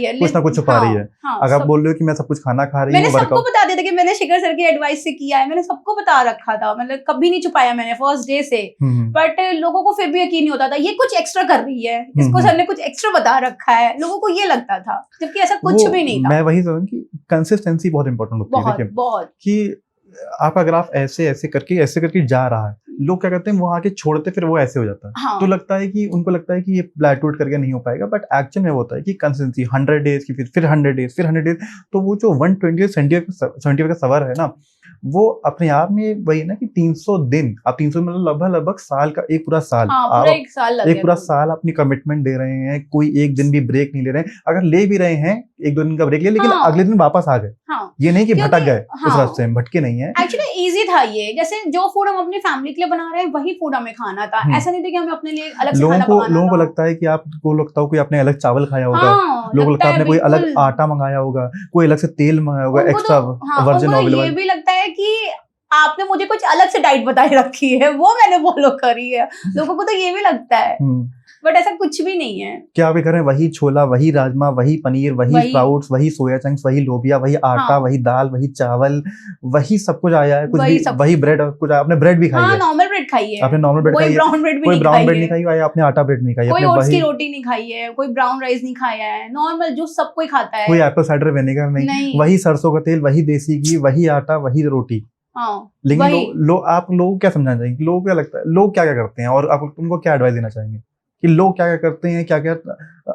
है, कुछ ना कुछ छुपा रही है। अगर आप बोल रहे हो कि मैं सब कुछ खाना खा रही हूँ, मैंने सबको बता दिया था कि मैंने शिखर सर की एडवाइस से किया है, मैंने सबको बता रखा था, मतलब कभी नहीं छुपाया मैंने फर्स्ट डे से। बट लोगों को फिर भी यकीन नहीं होता था, ये कुछ एक्स्ट्रा कर रही है, इसको सर ने कुछ एक्स्ट्रा बता रखा है, लोगों को ये लगता था, जबकि ऐसा कुछ भी नहीं था। मैं वही समझ कि कंसिस्टेंसी बहुत इंपॉर्टेंट होती है, बहुत कि आपका ग्राफ ऐसे करके जा रहा है, लोग क्या करते हैं वो आके छोड़ते फिर वो ऐसे हो जाता है। हाँ। तो उनको लगता है कि ये प्लेटूट करके नहीं हो पाएगा, बट एक्चुअल में वो होता है कि कंसिस्टेंसी 100 डेज की फिर 100 डेज, तो वो जो 120 75 का सवर है ना, वो अपने आप में वही ना कि 300 दिन, आप 300 मतलब लगभग साल का एक पूरा साल, हाँ, एक पूरा साल अपनी कमिटमेंट दे रहे हैं, कोई एक दिन भी ब्रेक नहीं ले रहे हैं। अगर ले भी रहे हैं 1-2 दिन का ब्रेक लिया, लेकिन अगले दिन वापस आ गए। ये नहीं कि भटक गए, उस रास्ते में भटके नहीं है। एक्चुअली इजी था ये, जैसे जो फूड हम अपनी फैमिली के लिए बना रहे हैं वही फूड हमें खाना था, ऐसा नहीं था कि हमें अपने लिए अलग से खाना बनाना था। लोगों को लगता है कि आपको लगता हो कोई आपने अलग चावल खाया होगा, लोगों को लगता है आपने कोई अलग आटा मंगाया होगा, कोई अलग से तेल मंगाया होगा, एक्स्ट्रा वर्जिन ऑयल। ये भी लगता है कि आपने मुझे कुछ अलग से डाइट बताई रखी है, वो मैंने फॉलो करी है, लोगों को तो ये भी लगता है, बट ऐसा कुछ भी नहीं है। क्या आपके घर में वही छोला, वही राजमा, वही पनीर, वही स्प्राउट्स, वही सोया चंक्स, वही लोबिया, वही आटा, वही दाल, वही चावल, वही सब कुछ आया है? कुछ भी वही ब्रेड, कुछ आपने ब्रेड भी खाई है? नॉर्मल ब्रेड खाई है। आपने नॉर्मल ब्रेड खाई है? कोई ब्राउन ब्रेड नहीं खाई है, आपने आटा ब्रेड नहीं खाई है, कोई ओट्स की रोटी नहीं खाई है, कोई ब्राउन राइस नहीं खाया है, नॉर्मल जो सब कोई खाता है। कोई एप्पल साइडर विनेगर नहीं, वही सरसों का तेल, वही देसी घी, वही आटा, वही रोटी। लेकिन आप लोग क्या समझाना चाहेंगे, लोग क्या लगता है, लोग क्या क्या करते हैं, और आप उनको क्या एडवाइस देना चाहेंगे कि लोग क्या क्या करते हैं, क्या क्या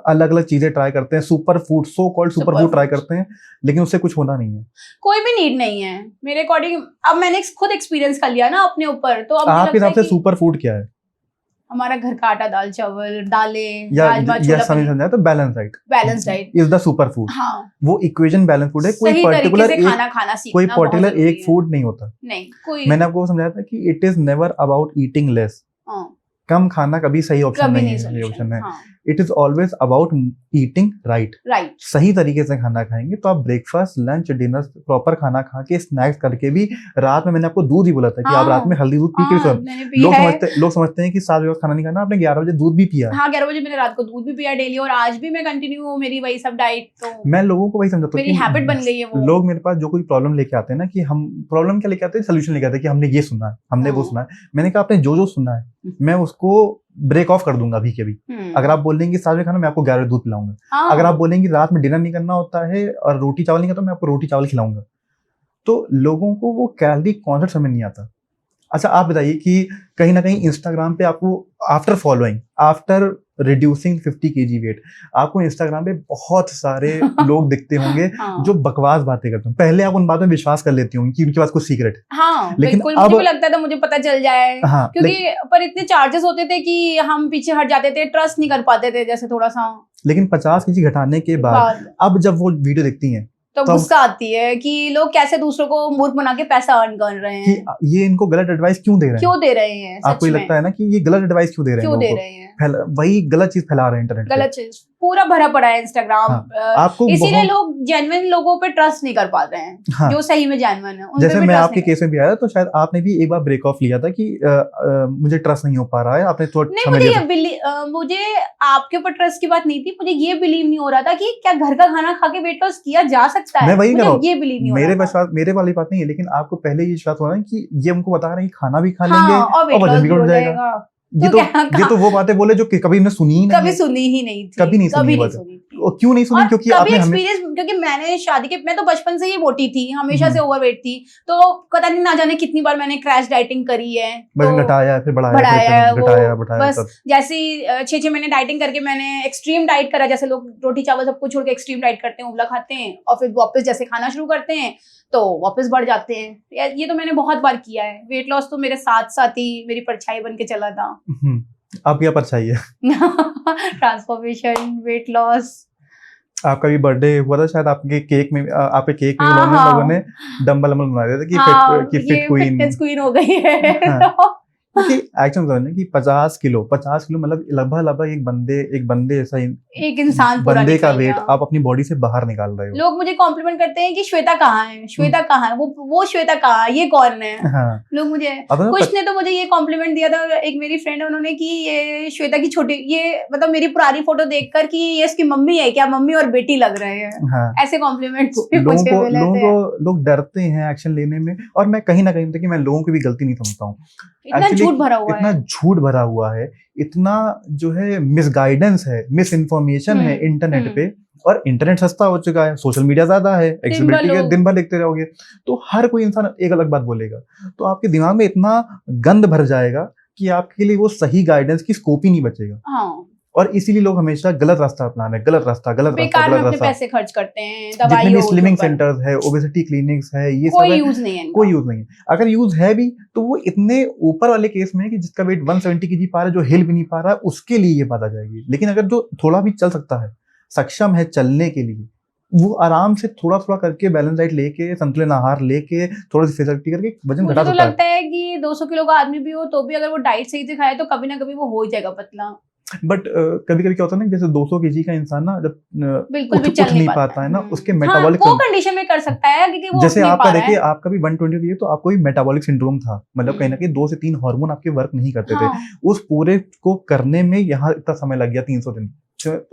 अलग अलग चीजें ट्राई करते हैं, super food, so called super food try करते हैं, लेकिन उससे कुछ होना नहीं है? कोई भी नीड नहीं है मेरे अकॉर्डिंग। अब मैंने खुद एक्सपीरियंस कर लिया ना अपने ऊपर, तो अब आपके हिसाब से सुपर फूड क्या है? हमारा घर का आटा, दाल चावल, दालें, या राजमा, या छोला समझ पनीर, समझा तो balance diet balance diet. Is the super food. हाँ, वो इक्वेशन बैलेंस फूड है, कोई सही तरीके पर्टिकुलर से एक खाना खाना कोई सीखना बहुत पर्टिकुलर जरूरी एक है। फूड नहीं होता। नहीं, कोई मैंने आपको समझाया था कि it is never about eating less. हाँ, कम खाना कभी सही ऑप्शन कभी नहीं नहीं है, ये solution, ऑप्शन है। हाँ, it is always about eating right. Right. सही तरीके से खाना खाएंगे तो आप ब्रेकफास्ट, लंच, डिनर प्रॉपर खाना खा के, स्नैक्स करके भी, रात में मैंने आपको दूध ही बोला था कि आप रात में हल्दी दूध पी के भी हाँ, सोए। मैंने पिया है। लोग समझते हैं कि 7 बजे खाना नहीं खाना, आपने 11 बजे दूध भी पिया है। हाँ, 11 बजे मैंने रात को दूध भी पिया डेली, और आज भी मैं कंटिन्यू हूँ मेरी वही सब डाइट। तो मैं लोगों को वही समझाता हूँ मेरी हैबिट बन गई है वो। लोग मेरे पास जो कोई प्रॉब्लम लेके आते हैं ना, कि हम प्रॉब्लम क्या लेके आते हैं, सोल्यूशन लेके आते हैं कि हमने ये सुना है, हमने वो हाँ। सुना है। मैंने कहा आपने जो जो सुना है मैं उसको ब्रेक ऑफ कर दूंगा अभी के अभी। अगर आप बोलेंगे 7 बजे खाना, मैं आपको 11 बजे दूध पिलाऊंगा। हाँ, अगर आप बोलेंगे रात में डिनर नहीं करना होता है और रोटी चावल नहीं खाता, मैं आपको रोटी चावल खिलाऊंगा। तो लोगों को वो कैलोरी कॉन्सेप्ट समझ नहीं आता। अच्छा, आप बताइए कि कहीं ना कहीं इंस्टाग्राम पे आपको आफ्टर रिड्यूसिंग 50 kg वेट, आपको इंस्टाग्राम पे बहुत सारे लोग दिखते होंगे हाँ, जो बकवास बातें करते हैं। पहले आप उन बातों में विश्वास कर लेती होंगी कि उनके पास कुछ सीक्रेट है। हाँ, लेकिन बिल्कुल। अब- मुझे भी लगता था मुझे पता चल जाए, हाँ, क्योंकि पर इतने चार्जेस होते थे कि हम पीछे हट जाते थे, ट्रस्ट नहीं कर पाते थे जैसे थोड़ा सा लेकिन 50 kg घटाने के बाद अब जब वो वीडियो देखती हैं तो तब- गुस्सा आती है कि लोग कैसे दूसरों को मूर्ख बना के पैसा अर्न कर रहे हैं, कि ये इनको गलत एडवाइस क्यों दे रहे हैं। क्यों दे रहे हैं, आपको सच ये में लगता है ना कि ये गलत एडवाइस क्यों दे रहे हैं क्यों लोगों दे को? रहे हैं, वही गलत चीज फैला रहे हैं इंटरनेट पे। गलत चीज पूरा भरा पड़ा है इंस्टाग्राम। हाँ, आपको इसीलिए बहुत- लोग जेन्युइन लोगों पे ट्रस्ट नहीं कर पाते हैं, हाँ, जो सही में जेन्युइन है उन पे जैसे भी मैं trust आपके नहीं केस में भी आया तो शायद आपने भी एक बार ब्रेक ऑफ लिया था कि मुझे ट्रस्ट नहीं हो पा रहा है, आपने थोड़ा नहीं, समय मुझे लिया मुझे आपके ऊपर ट्रस्ट की बात नहीं थी, मुझे ये बिलीव नहीं हो रहा था कि क्या घर का खाना खा के वेट लॉस किया जा सकता है। मैं वही कह रहा हूँ, ये बिलीव नहीं हो मेरे रहा था। विश्वास, मेरे वाली बात नहीं है, लेकिन आपको पहले ये विश्वास हो रहा है कि ये हमको बता रहे हैं कि खाना भी खा लेंगे हाँ, और और वेट वजन लॉस भी भी घट हो जाएगा। जाएगा। ये तो वो बातें बोले जो कि कभी हमने सुनी ही नहीं कभी है। सुनी ही नहीं थी, कभी नहीं सुनी कभी ये नहीं बात। सुनी थी। और क्यों नहीं सुनी? और क्योंकि कभी आपने हमें एक्सपीरियंस, क्योंकि मैंने शादी के, मैं तो बचपन से ही मोटी थी, हमेशा से ओवरवेट थी, तो पता नहीं ना जाने कितनी बार मैंने क्रैश डाइटिंग करी है, वजन तो घटाया फिर बढ़ाया, बढ़ाया फिर वो घटाया बस सब। जैसी 6 महीने डाइटिंग करके मैंने एक्सट्रीम डाइट करा, जैसे लोग रोटी चावल सब कुछ छोड़ के एक्सट्रीम डाइट करते हैं, उबला खाते हैं, और फिर वापस जैसे खाना शुरू करते हैं तो वापस बढ़ जाते हैं। ये तो मैंने बहुत बार किया है। वेट लॉस तो मेरे साथ साथ ही मेरी परछाई बन के चला था। आप क्या परछाई है? Transformation, weight loss. आपका भी बर्थडे हुआ था शायद, आपके केक में हाँ, लोगों ने डम्बल बना दिया था कि हाँ, फिट ये क्वीन। फिटनेस क्वीन हो गई है। हाँ। क्योंकि एक्चुअली समझना कि 50 किलो मतलब लगभग एक बंदे ऐसा एक इंसान पूरा बंदे का निकल वेट गया। आप अपनी बॉडी से बाहर निकाल रहे हो। लोग मुझे कॉम्प्लीमेंट करते हैं कि श्वेता कहाँ है, श्वेता कहाँ है, वो श्वेता कहाँ है, ये कौन है। हाँ, लोग मुझे, अब कुछ ने तो मुझे ये कॉम्प्लीमेंट दिया था, एक मेरी फ्रेंड है, उन्होंने कि ये श्वेता की छोटी, ये मतलब मेरी पुरानी फोटो देखकर कि ये इसकी मम्मी है क्या, मम्मी और बेटी लग रहे हैं। हाँ, ऐसे कॉम्प्लीमेंट्स तो भी मुझे मिले थे। लोग डरते हैं एक्शन लेने में, और मैं कहीं ना कहीं देखिए मैं लोगों की भी गलती नहीं समझता हूँ। इतना Actually, झूठ भरा हुआ इतना है, झूठ भरा हुआ है, इतना जो है मिसगाइडेंस है, मिस इन्फॉर्मेशन है इंटरनेट पे। और इंटरनेट सस्ता हो चुका है, सोशल मीडिया ज्यादा है, एक्सेसिबिलिटी के दिन भर देखते रहोगे तो हर कोई इंसान एक अलग बात बोलेगा, तो आपके दिमाग में इतना गंद भर जाएगा कि आपके लिए वो सही गाइडेंस की स्कोप ही नहीं बचेगा। हाँ, और इसीलिए लोग हमेशा गलत रास्ता अपना रहे, गलत रास्ता। बेकार में अपने पैसे खर्च करते हैं जितने दवाइयों भी स्लिमिंग के ऊपर। सेंटर्स है, ओबेसिटी क्लिनिक्स है, ये सब कोई है, यूज नहीं है इनका। कोई यूज नहीं है। अगर यूज है भी तो वो इतने ऊपर वाले केस में है कि जिसका वेट 170 kg पा रहा है, जो हिल भी नहीं पा रहा है, उसके लिए ये बात आ जाएगी। लेकिन अगर जो थोड़ा भी चल सकता है, सक्षम है चलने के लिए, वो आराम से थोड़ा थोड़ा करके बैलेंस डाइट लेके, संतुलित आहार लेके, थोड़ी सी फिजिकल करके वजन मुझे घटा तो सकता है। लगता है कि 200 किलो का आदमी भी हो तो भी अगर वो डाइट सही से खाए तो कभी ना कभी वो हो ही जाएगा पतला। बट कभी कभी क्या होता है ना, जैसे 200 kg का इंसान ना जब बिल्कुल भी उठ चल नहीं पाता है ना, उसके हाँ, मेटाबॉलिक वो कंडीशन में कर सकता है क्योंकि वो जैसे उठ नहीं आपका पा रहा देखिए, है। आपका भी 120 kg तो आपको भी मेटाबॉलिक सिंड्रोम था, मतलब कहीं ना कहीं 2 से 3 हार्मोन आपके वर्क नहीं करते थे। हाँ, उस पूरे को करने में यहाँ इतना समय लग गया, 300 दिन।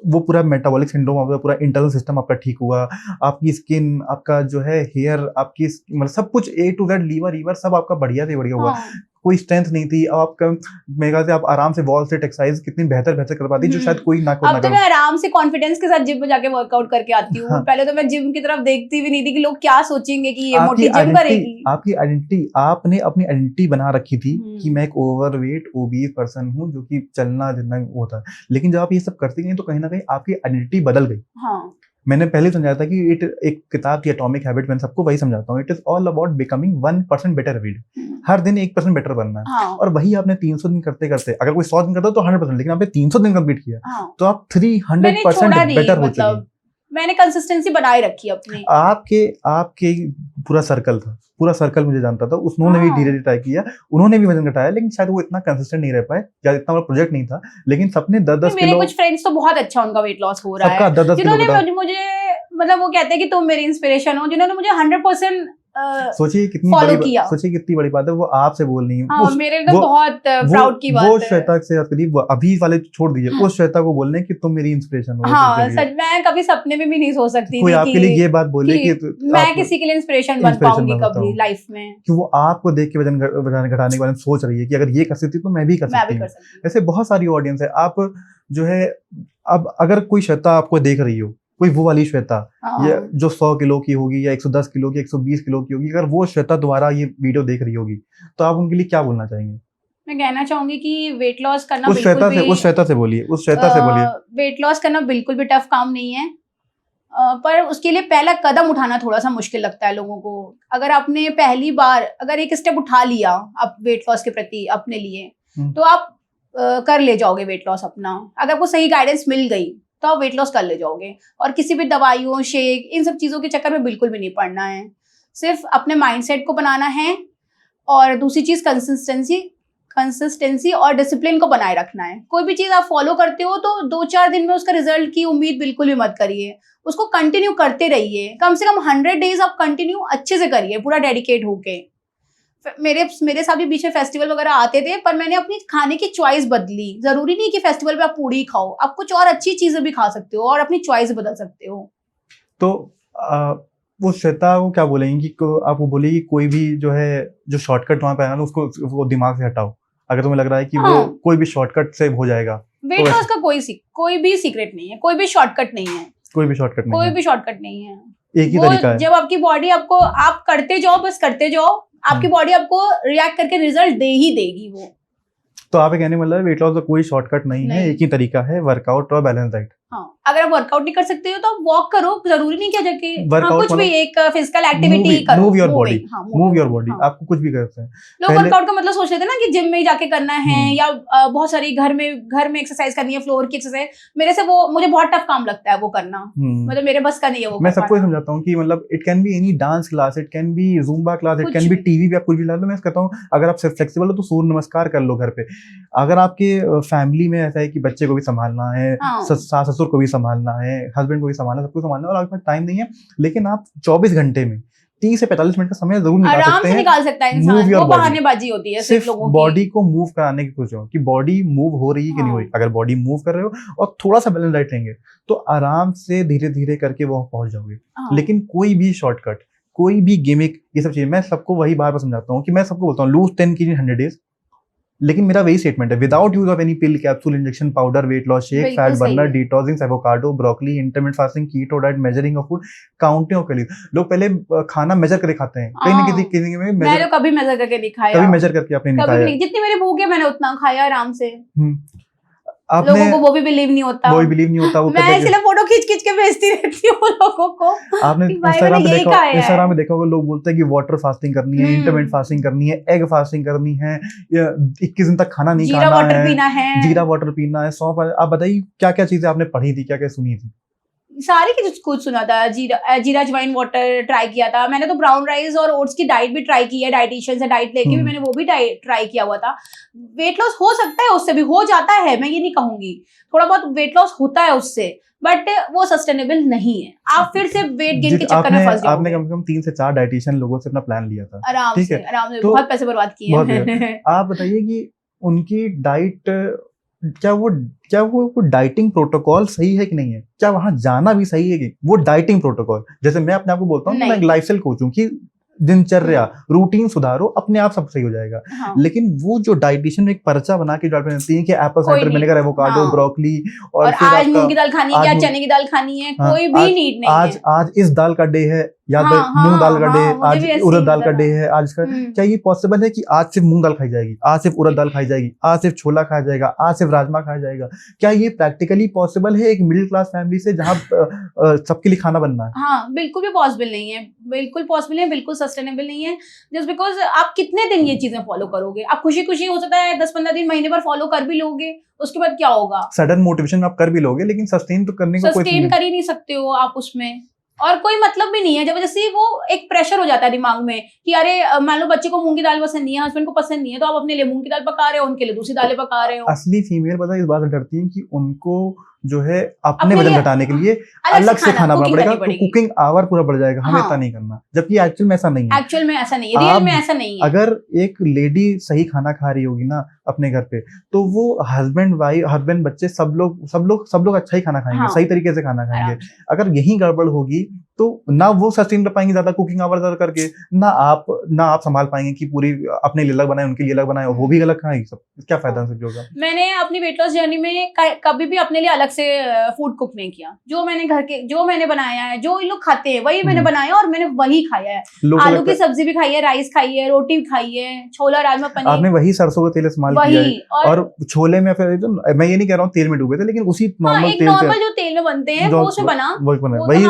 वो पूरा मेटाबॉलिक सिंड्रोम आपका, पूरा इंटरनल सिस्टम आपका ठीक हुआ, आपकी स्किन, आपका जो है हेयर, आपकी मतलब सब कुछ A to Z, लीवर सब आपका बढ़िया से बढ़िया हुआ। हाँ, कोई स्ट्रेंथ नहीं थी। अब आपका मेरे ख्याल से आप आराम से वॉल सेट एक्सरसाइज कितनी बेहतर कर पाती, जो शायद कोई ना अब तो मैं आराम से कॉन्फिडेंस के साथ जिम में जाके वर्कआउट करके आती हूँ। हाँ। पहले तो मैं जिम की तरफ देखती भी नहीं थी कि लोग क्या सोचेंगे कि ये आपकी मोटी जिम करेगी। आपकी आइडेंटिटी, आपने अपनी आइडेंटिटी बना रखी थी कि मैं एक ओवरवेट ओबीस पर्सन हूँ जो कि चलना जितना होता है। लेकिन जब आप ये सब करती गई तो कहीं ना कहीं आपकी आइडेंटिटी बदल गई। हाँ, मैंने पहले समझाया था कि एक किताब थी एटॉमिक हैबिट, मैं सबको वही समझाता हूँ, it is all about becoming 1% better habit. हर दिन 1% बेटर बनना है। हाँ, और वही आपने 300 दिन करते करते, अगर कोई 100 दिन करता है तो 100%, लेकिन आपने 300 दिन कंप्लीट किया हाँ, तो आप 300% मैंने छोड़ा नहीं, बेटर हो चुके हैं। मतलब मैंने कंसिस्टेंसी बनाए रखी अपनी। आपके पूरा सर्कल मुझे जानता था, उन्होंने भी हाँ, धीरे धीरे ट्राई किया, उन्होंने भी वजन घटाया, लेकिन शायद वो इतना कंसिस्टेंट नहीं रह पाए या इतना बड़ा प्रोजेक्ट नहीं था, लेकिन सबने 10-10 मेरे किलो, कुछ फ्रेंड्स तो बहुत अच्छा उनका वेट लॉस हो रहा सबका है, 10-10 किलो जिन्होंने घटा। मुझे मतलब वो कहते हैं कि तुम मेरी इंस्पिरेशन हो, जिन्होंने मुझे 100% सोचिए कितनी फॉलो बड़ी किया। सोचिए कितनी बड़ी बात है, वो आपसे बोल रही है। हाँ, मेरे लिए तो वो बहुत प्राउड की वो बात है। श्वेता से याद करिए, वो अभी वाले छोड़ दीजिए, उस श्वेता को बोलने कि तुम मेरी इंस्पिरेशन हो। हाँ, सच, मैं कभी सपने में भी नहीं सोच सकती कोई थी आपके लिए ये बात बोले कि मैं किसी के लिए इंस्पिरेशन बन पाऊंगी कभी लाइफ में, कि वो आपको देख के वजन घटाने के बारे में सोच रही है कि अगर ये कर सकती तो मैं भी कर सकती हूँ। ऐसे बहुत सारी ऑडियंस है। आप जो है, अब अगर कोई श्वेता आपको देख रही हो, कोई वो वाली श्वेता ये जो 100 किलो की होगी या 110 किलो की, 120 किलो की होगी, अगर वो श्वेता दोबारा ये वीडियो देख रही होगी तो आप उनके लिए क्या बोलना चाहेंगे? मैं कहना चाहूंगी कि वेट लॉस करना उस श्वेता से बोलिए वेट लॉस करना बिल्कुल भी टफ काम नहीं है, पर उसके लिए पहला कदम उठाना थोड़ा सा मुश्किल लगता है लोगों को। अगर आपने पहली बार अगर एक स्टेप उठा लिया आप वेट लॉस के प्रति अपने लिए, तो आप कर ले जाओगे वेट लॉस अपना। अगर आपको सही गाइडेंस मिल गई तो आप वेट लॉस कर ले जाओगे, और किसी भी दवाइयों, शेक, इन सब चीज़ों के चक्कर में बिल्कुल भी नहीं पड़ना है। सिर्फ अपने माइंडसेट को बनाना है, और दूसरी चीज़ कंसिस्टेंसी और डिसिप्लिन को बनाए रखना है। कोई भी चीज़ आप फॉलो करते हो तो 2-4 दिन में उसका रिजल्ट की उम्मीद बिल्कुल भी मत करिए, उसको कंटिन्यू करते रहिए। कम से कम 100 डेज आप कंटिन्यू अच्छे से करिए, पूरा डेडिकेट होके। मेरे साथ भी बीच में फेस्टिवल वगैरह आते थे, पर मैंने अपनी खाने की चॉइस बदली। जरूरी नहीं कि फेस्टिवल पे आप पूड़ी खाओ, आप कुछ और अच्छी चीजें भी खा सकते हो और अपनी चॉइस बदल सकते हो। तो वो श्वेता को क्या बोलेंगी कि आप वो बोलेगी कोई भी जो है जो शॉर्टकट वहां पे आया ना उसको दिमाग से हटाओ, अगर तुम्हें लग रहा है कि वो कोई भी शॉर्टकट से हो जाएगा। वेट लॉस का कोई भी सीक्रेट नहीं है, कोई भी शॉर्टकट नहीं है, कोई भी शॉर्टकट नहीं है। एक ही तरीका है। जब आपकी बॉडी आपको, आप करते जाओ, बस करते जाओ, आपकी बॉडी आपको रिएक्ट करके रिजल्ट दे ही देगी वो। तो आप कहने मतलब वेट लॉस का कोई शॉर्टकट नहीं है, एक ही तरीका है, वर्कआउट और बैलेंस डाइट। हाँ, अगर आप वर्कआउट नहीं कर सकते हो तो आप वॉक करो, जरूरी नहीं क्या जाके कुछ भी एक फिजिकल एक्टिविटी करो, मूव योर बॉडी, आपको कुछ भी करते हैं। लोग वर्कआउट का मतलब सोच लेते हैं ना कि जिम में जाके करना है, या बहुत सारी घर में एक्सरसाइज करनी है, फ्लोर की एक्सरसाइज। मेरे से वो मुझे बहुत टफ काम लगता है वो करना, मतलब मेरे बस का नहीं है वो। मैं सबको समझाता हूँ कि मतलब it can be any dance class, it can be Zumba class, it can be TV पे आप कुछ भी ला लो। मैं कहता हूँ अगर आप फ्लेक्सिबल हो तो सूर्य नमस्कार कर लो घर पे। अगर आपके फैमिली में ऐसा है कि बच्चे को भी संभालना है, सास ससुर को भी संभालना है, हस्बैंड को भी संभालना, सबको संभालना, और आपके पास टाइम नहीं है, लेकिन आप 24 घंटे में 30 से 45 मिनट का समय जरूर निकाल सकते हैं। निकाल सकता है इंसान, वो बहानेबाजी होती है सिर्फ लोगों की। बॉडी को मूव कराने की कोशिश कि बॉडी मूव हो रही है कि नहीं हो रही। अगर बॉडी मूव कर रहे हो और थोड़ा सा बैलेंस डाइट लेंगे तो आराम से धीरे धीरे करके वहां पहुंच जाओगे। लेकिन कोई भी शॉर्टकट, कोई भी गिमिक, ये सब चीजें मैं सबको वही बार बार समझाता हूँ कि मैं सबको बोलता हूँ लूज 10 kg in 100 days, लेकिन मेरा वही स्टेटमेंट है, without use of any pill, capsule, injection, powder, weight loss shake, fat burner, detoxing, avocado, broccoli, intermittent fasting, keto diet, measuring of food, counting of calorie. लोग पहले खाना major करके खाते हैं, कहीं ना कहीं में मैंने कभी मेजर करके नहीं खाया, कभी मेजर करके आपने नहीं खाया। जितनी मेरी भूख है मैंने उतना खाया आराम से। लोगों को वो भी बिलीव नहीं होता, वो मैं इसलिए फोटो खींच के भेजती रहती हूँ लोगों को। आपने इंस्टाग्राम पे देखा होगा लोग बोलते हैं कि वाटर फास्टिंग करनी है, इंटरमिटेंट फास्टिंग करनी है, एग फास्टिंग करनी है, 21 दिन तक खाना नहीं खाना है, जीरा वाटर पीना है, सौंफ। आप बताइए क्या क्या चीजें आपने पढ़ी थी, क्या क्या सुनी थी? सारी कुछ सुना था। जीरा अजवाइन वाटर ट्राई किया था मैंने, तो ब्राउन राइस और ओट्स की डाइट भी ट्राई की है, डाइटिशियन से डाइट लेके भी मैंने वो भी ट्राई किया हुआ था। वेट लॉस हो सकता है, उससे भी हो जाता है, मैं ये नहीं कहूंगी, थोड़ा बहुत वेट लॉस होता है उससे, बट वो सस्टेनेबल नहीं है। आप फिर से वेट गेन के चक्कर में फंस जाओगे। आपने कम से कम 3 से 4 डाइटिशियन लोगों से अपना प्लान लिया था, आराम से बहुत पैसे बर्बाद किए हैं। आप बताइए कि उनकी डाइट क्या वो डाइटिंग प्रोटोकॉल सही है कि नहीं है? क्या वहां जाना भी सही है कि वो डाइटिंग प्रोटोकॉल? जैसे मैं अपने आप को बोलता हूँ कि मैं एक लाइफस्टाइल कोच हूँ कि दिनचर्या, रूटीन सुधारो, अपने आप सब सही हो जाएगा। लेकिन वो जो डाइटिशियन एक पर्चा बना के डालते हैं कि Apple cider vinegar, avocado, broccoli, और आज मूंग की दाल खानी है या चने की दाल खानी है, कोई भी नीड नहीं है। आज इस दाल का डे है याद हाँ, है मूंग दाल का डे, हाँ, मुझे आज भी ऐसे उड़द ही दाल होता का था। डे है आज का। क्या ये पॉसिबल है कि आज सिर्फ मूंग दाल खाई जाएगी, आज सिर्फ उड़द दाल खाई जाएगी, आज सिर्फ छोला खाया जाएगा, आज सिर्फ राजमा खाया जाएगा? क्या ये प्रैक्टिकली पॉसिबल है एक मिडिल क्लास फैमिली से जहाँ सबके लिए खाना बनना है? हाँ, बिल्कुल भी पॉसिबल नहीं है, बिल्कुल पॉसिबल नहीं है, बिल्कुल सस्टेनेबल नहीं है। जस्ट बिकॉज आप कितने दिन ये चीजें फॉलो करोगे? आप खुशी खुशी हो सकता है 10-15 दिन, महीने भर फॉलो कर भी लोगे, उसके बाद क्या होगा? सडन मोटिवेशन आप कर भी लोगे, लेकिन सस्टेन तो करने को कोई सस्टेन कर ही नहीं सकते हो आप उसमें, और कोई मतलब भी नहीं है। जबरदस्ती वो एक प्रेशर हो जाता है दिमाग में कि अरे मान लो बच्चे को मूंग की दाल पसंद नहीं है, हस्बैंड को पसंद नहीं है, तो आप अपने लिए मूंग की दाल पका रहे हो, उनके लिए दूसरी दालें पका रहे हो। असली फीमेल पता है इस बात से डरती है कि उनको जो है अपने अपने वजन लिए घटाने के लिए अलग से खाना बनाना पड़ेगा, तो कुकिंग आवर पूरा बढ़ जाएगा, हमें इतना नहीं करना। जबकि एक्चुअल में ऐसा नहीं है, एक्चुअल में ऐसा नहीं है, रियल में ऐसा नहीं है। अगर एक लेडी सही खाना खा रही होगी ना अपने घर पे, तो वो हस्बैंड वाइफ, हस्बैंड बच्चे सब लोग अच्छा ही खाना खाएंगे, सही तरीके से खाना खाएंगे। अगर यही गड़बड़ होगी तो ना वो सस्टेन कर पाएंगे ज्यादा कुकिंग आवर ज्यादा करके, ना आप संभाल पाएंगे कि पूरी अपने लिए अलग बनाए, उनके लिए अलग बनाए, वो भी अलग खाएंगे, सब क्या फायदा होगा? मैंने अपनी वेट लॉस जर्नी में कभी भी अपने लिए अलग से फूड कुक नहीं किया। जो मैंने बनाया है, जो लोग खाते हैं वही मैंने बनाया और मैंने वही खाया है। आलू की सब्जी भी खाई है, राइस खाई है, रोटी भी खाई है, छोला राजमा पनीर। आपने वही सरसों का तेल इस्तेमाल किया है, और छोले में फिर मैं ये नहीं कह रहा हूँ तेल में डूबे थे, लेकिन उसी नॉर्मल जो तेल में बनते हैं वो उसमें बना,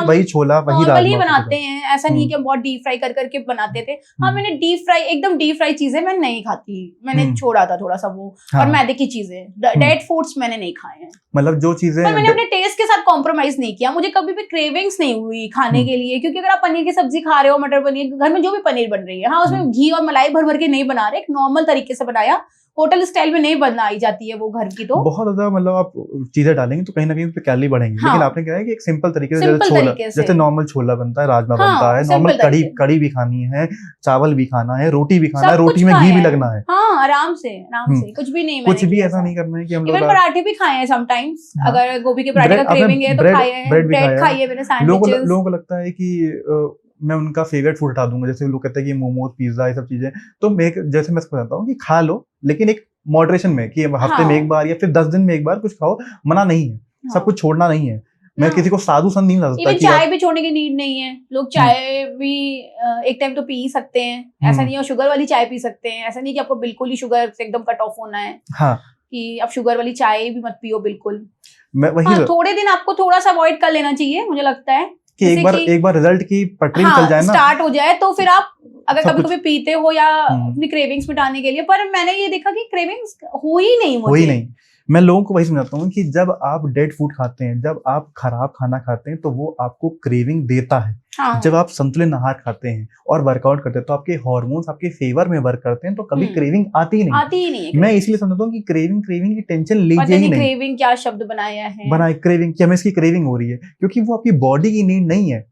वही छोला वही राजमा बनाते हैं। ऐसा नहीं कि हम बहुत डीप फ्राई कर करके बनाते थे। हाँ, मैंने एकदम डीप फ्राई चीजें मैं नहीं खाती, मैंने छोड़ा था थोड़ा सा वो। और मैदे की चीजें, डेड फूड्स मैंने नहीं खाए हैं। मतलब जो चीजें, पर मैंने अपने टेस्ट के साथ कॉम्प्रोमाइज नहीं किया। मुझे कभी भी क्रेविंग्स नहीं हुई खाने के लिए, क्योंकि अगर आप पनीर की सब्जी खा रहे हो, मटर पनीर, घर में जो भी पनीर बन रही है, हाँ उसमें घी और मलाई भर भर के नहीं बना रहे, एक नॉर्मल तरीके से बनाया। होटल स्टाइल में नहीं बनाई जाती है वो घर की, तो बहुत ज्यादा मतलब आप चीजें डालेंगे तो कहीं ना कहीं उस पे कैलोरी बढ़ेंगे। हाँ, लेकिन आपने क्या है कि एक सिंपल तरीके से, जैसे नॉर्मल छोला बनता है, राजमा बनता है, नॉर्मल कड़ी भी खानी है, चावल भी खाना है, रोटी भी खाना है, रोटी में घी भी लगना है। हाँ, आराम से कुछ भी नहीं, कुछ भी ऐसा नहीं करना है कि हम लोग पराठे भी खाए हैं समटाइम्स। अगर गोभी के पराठे का क्रेविंग है तो खाए हैं, ब्रेड खाई है मैंने, सैंडविचेस। लोगों को लगता है कि मैं उनका फेवरेट फूड हटा दूंगा, जैसे लोग कहते हैं कि मोमोज, पिज्जा, ये सब चीजें, तो जैसे मैं कहता हूँ कि खा लो, लेकिन एक मॉडरेशन में, कि हफ्ते में एक बार या फिर 10 दिन में एक बार कुछ खाओ, मना नहीं है, सब कुछ छोड़ना नहीं है। मैं किसी को साधु संत नहीं बता सकता कि चाय भी छोड़ने की नीड नहीं है। लोग चाय भी एक टाइम तो पी ही सकते हैं, ऐसा नहीं है। शुगर वाली चाय पी सकते हैं, ऐसा नहीं कि आपको बिल्कुल ही शुगर से एकदम कट ऑफ होना है। हाँ, कि आप शुगर वाली चाय भी मत पियो बिल्कुल। वही थोड़े दिन आपको थोड़ा सा अवॉइड कर लेना चाहिए, मुझे लगता है कि एक बार रिजल्ट की पटरी चल जाए ना, स्टार्ट हो जाए, तो फिर आप अगर कभी कभी पीते हो या अपनी क्रेविंग्स मिटाने के लिए। पर मैंने ये देखा कि क्रेविंग्स हुई नहीं। मैं लोगों को वही समझाता हूँ कि जब आप डेड फूड खाते हैं, जब आप खराब खाना खाते हैं, तो वो आपको क्रेविंग देता है। हाँ। जब आप संतुलित आहार खाते हैं और वर्कआउट करते हैं, तो आपके हार्मोन्स आपके फेवर में वर्क करते हैं, तो कभी क्रेविंग आती ही नहीं। मैं इसलिए समझता हूँ कि क्रेविंग की टेंशन लीजिए ही नहीं। क्रेविंग क्या शब्द बनाया है, क्रेविंग क्या, हमें इसकी क्रेविंग हो रही है क्योंकि वो आपकी बॉडी की नीड नहीं है,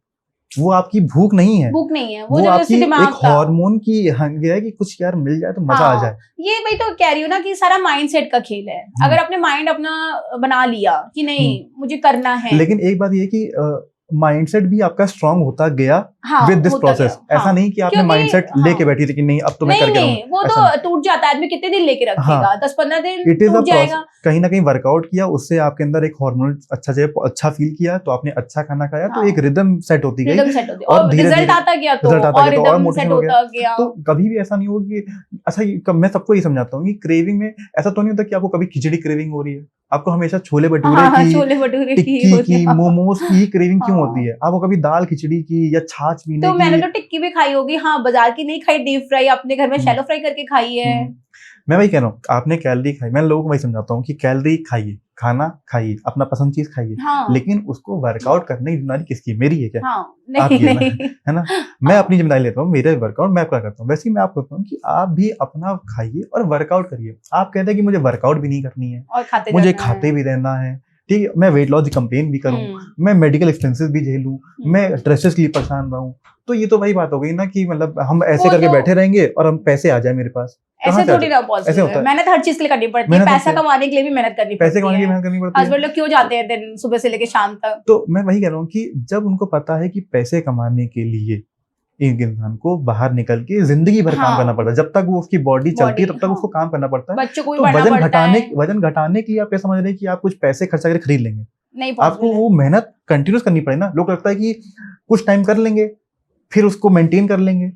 वो आपकी भूख नहीं है, वो आपकी एक हार्मोन की हंग है कि कुछ यार मिल जाए तो मजा आ जाए। ये वही तो कह रही हूँ ना कि सारा माइंडसेट का खेल है। अगर आपने माइंड अपना बना लिया कि नहीं मुझे करना है, लेकिन एक बात ये कि माइंडसेट भी आपका स्ट्रांग होता गया विद दिस प्रोसेस। ऐसा नहीं कि आपने माइंडसेट लेके बैठी थी कि नहीं अब तो मैं करके रहूंगा, वो तो टूट जाता है। आदमी कितने दिन लेके रखेगा? 10-15 दिन टूट जाएगा। कहीं ना कहीं वर्कआउट किया, उससे आपके अंदर एक हार्मोन अच्छा फील किया, तो आपने अच्छा खाना खाया, तो एक रिदम सेट होती गई और रिजल्ट आता गया, तो और मोटिवेशन हो गया। तो कभी भी ऐसा नहीं होगा कि अच्छा, मैं सबको ये समझाता हूँ कि क्रेविंग में ऐसा तो नहीं होता कि आपको कभी खिचड़ी क्रेविंग हो रही है, आपको हमेशा छोले भटूरे की मोमोज की क्रेविंग क्यों होती है? आपको कभी दाल खिचड़ी की या छाछ पीने तो मैंने तो टिक्की भी खाई होगी, हाँ, बाजार की नहीं खाई, डीप फ्राई अपने घर में शैलो फ्राई करके खाई है। मैं वही कह रहा हूँ, आपने कैलोरी खाई, मैं लोगों को वही समझाता हूँ कि कैलोरी खाइए, खाना खाइए, अपना पसंद चीज खाइए, लेकिन उसको वर्कआउट करने की जिम्मेदारी किसकी? मेरी है क्या? आपकी है ना? मैं अपनी जिम्मेदारी लेता हूँ, मेरा वर्कआउट मैं अपना करता हूँ। वैसे ही मैं आपको कहता हूँ कि आप भी अपना खाइए और वर्कआउट करिए। आप कहते हैं कि मुझे वर्कआउट भी नहीं करनी है, मुझे खाते भी रहना है, ठीक है, मैं वेट लॉस कंपेन भी करूँ, मैं मेडिकल एक्सपेंसेस भी झेलूं, मैं ड्रेसेस के लिए परेशान रहूं, तो ये तो वही बात हो गई ना कि मतलब हम ऐसे करके बैठे रहेंगे और हम पैसे आ जाए मेरे पास। ऐसे थोड़ी ना पॉसिबल है। मेहनत हर चीज के लिए करनी पड़ती है, पैसा कमाने के लिए भी मेहनत करनी पड़ती है। पैसे कमाने के लिए मेहनत करनी पड़ती है। हस्बैंड लोग क्यों जाते हैं दिन सुबह से लेकर शाम तक? तो मैं वही कह रहा हूँ कि जब उनको पता है कि पैसे कमाने के लिए एक इंसान को बाहर निकल के जिंदगी भर काम करना पड़ता है, जब तक वो उसकी बॉडी चलती है तब तक उसको काम करना पड़ता है। बच्चों को भी तो वजन घटाने के लिए आप ये समझ रहे हैं कि आप कुछ पैसे खर्चा करके खरीद लेंगे, आपको वो मेहनत कंटिन्यूस करनी पड़े ना। लोग लगता है कि कुछ टाइम कर लेंगे फिर उसको मेंटेन कर लेंगे,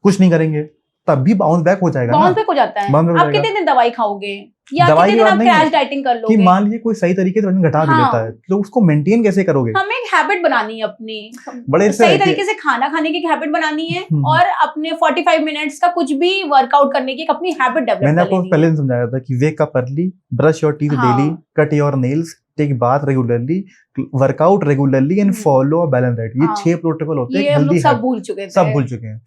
कुछ नहीं करेंगे, तब भी बाउंस बैक हो जाएगा ना। बाउंस बैक हो जाता है। बाउंस बैक हो आप जाएगा। कितने दिन दवाई खाओगे या दवाई कितने की दिन बात आप नहीं है क्रैश डाइटिंग कर कि लोगे? मान लीजिए कोई सही तरीके से वजन घटा भी हाँ। लेता है, तो उसको मेंटेन कैसे करोगे? हमें एक हैबिट बनानी है अपनी, बड़े से सही है कि- तरीके से खाना खाने की हैबिट बनानी है हम्म। और अपने 45 मिनट्स का कुछ भी वर्कआउट करने की एक अपनी हैबिट डेवलप मैंने कर आपको लेनी पहले है। दिन समझाया था कि wake up early, brush your teeth हाँ। Daily, cut your nails, take bath regularly, workout regularly and follow a balance diet. ये हाँ। 6 प्रोटोकॉल होते ये हैं हम लोग हेल्दी, सब भूल चुके थे, सब भूल चुके हैं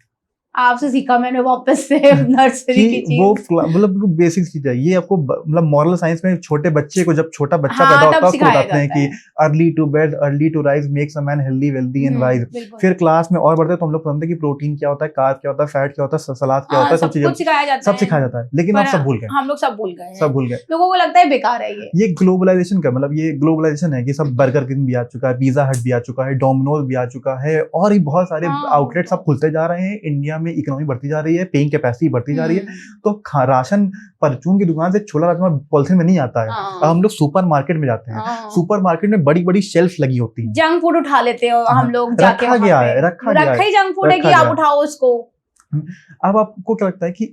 आपसे सीखा मैंने वापस से नर्सरी की कि वो चीज। मतलब बेसिक चीज है ये। आपको मतलब मॉरल साइंस में छोटे बच्चे को, जब छोटा बच्चा हाँ, पैदा होता तब है उसको सिखाया बताते हैं जाता कि early to bed early to rise makes a man healthy wealthy and wise. बिल्कुल। फिर क्लास में और बढ़ते हैं तो हम लोग पढ़ते हैं कि प्रोटीन क्या होता है, कार्ब क्या होता है, फैट क्या होता है, सलाद क्या होता है, सब सब चीजें कुछ सिखाया जाता सब है, सिखाया जाता है, लेकिन आप पर सब भूल गए, हम लोग सब भूल गए हैं। सब भूल गए। लोगों को लगता है बेकार है ये। ग्लोबलाइजेशन का मतलब, ये ग्लोबलाइजेशन है कि सब बर्गर किंग भी आ चुका है, पिज्जा हट भी आ चुका है, डोमिनोज भी आ चुका है, और भी बहुत सारे हाँ। आउटलेट सब खुलते जा रहे हैं। इंडिया में इकोनॉमी बढ़ती जा रही है, पेइंग कैपेसिटी बढ़ती जा रही है, तो राशन परचून की दुकान से छोला राजमा पॉलिथीन में नहीं आता है। अब हम लोग सुपर मार्केट में जाते हैं, सुपर मार्केट में बड़ी बड़ी शेल्फ लगी होती है, जंक फूड उठा लेते हो हम लोग जाके, रखा गया है, रखा ही जंक फूड है कि आप उठाओ उसको। अब आपको क्या लगता है कि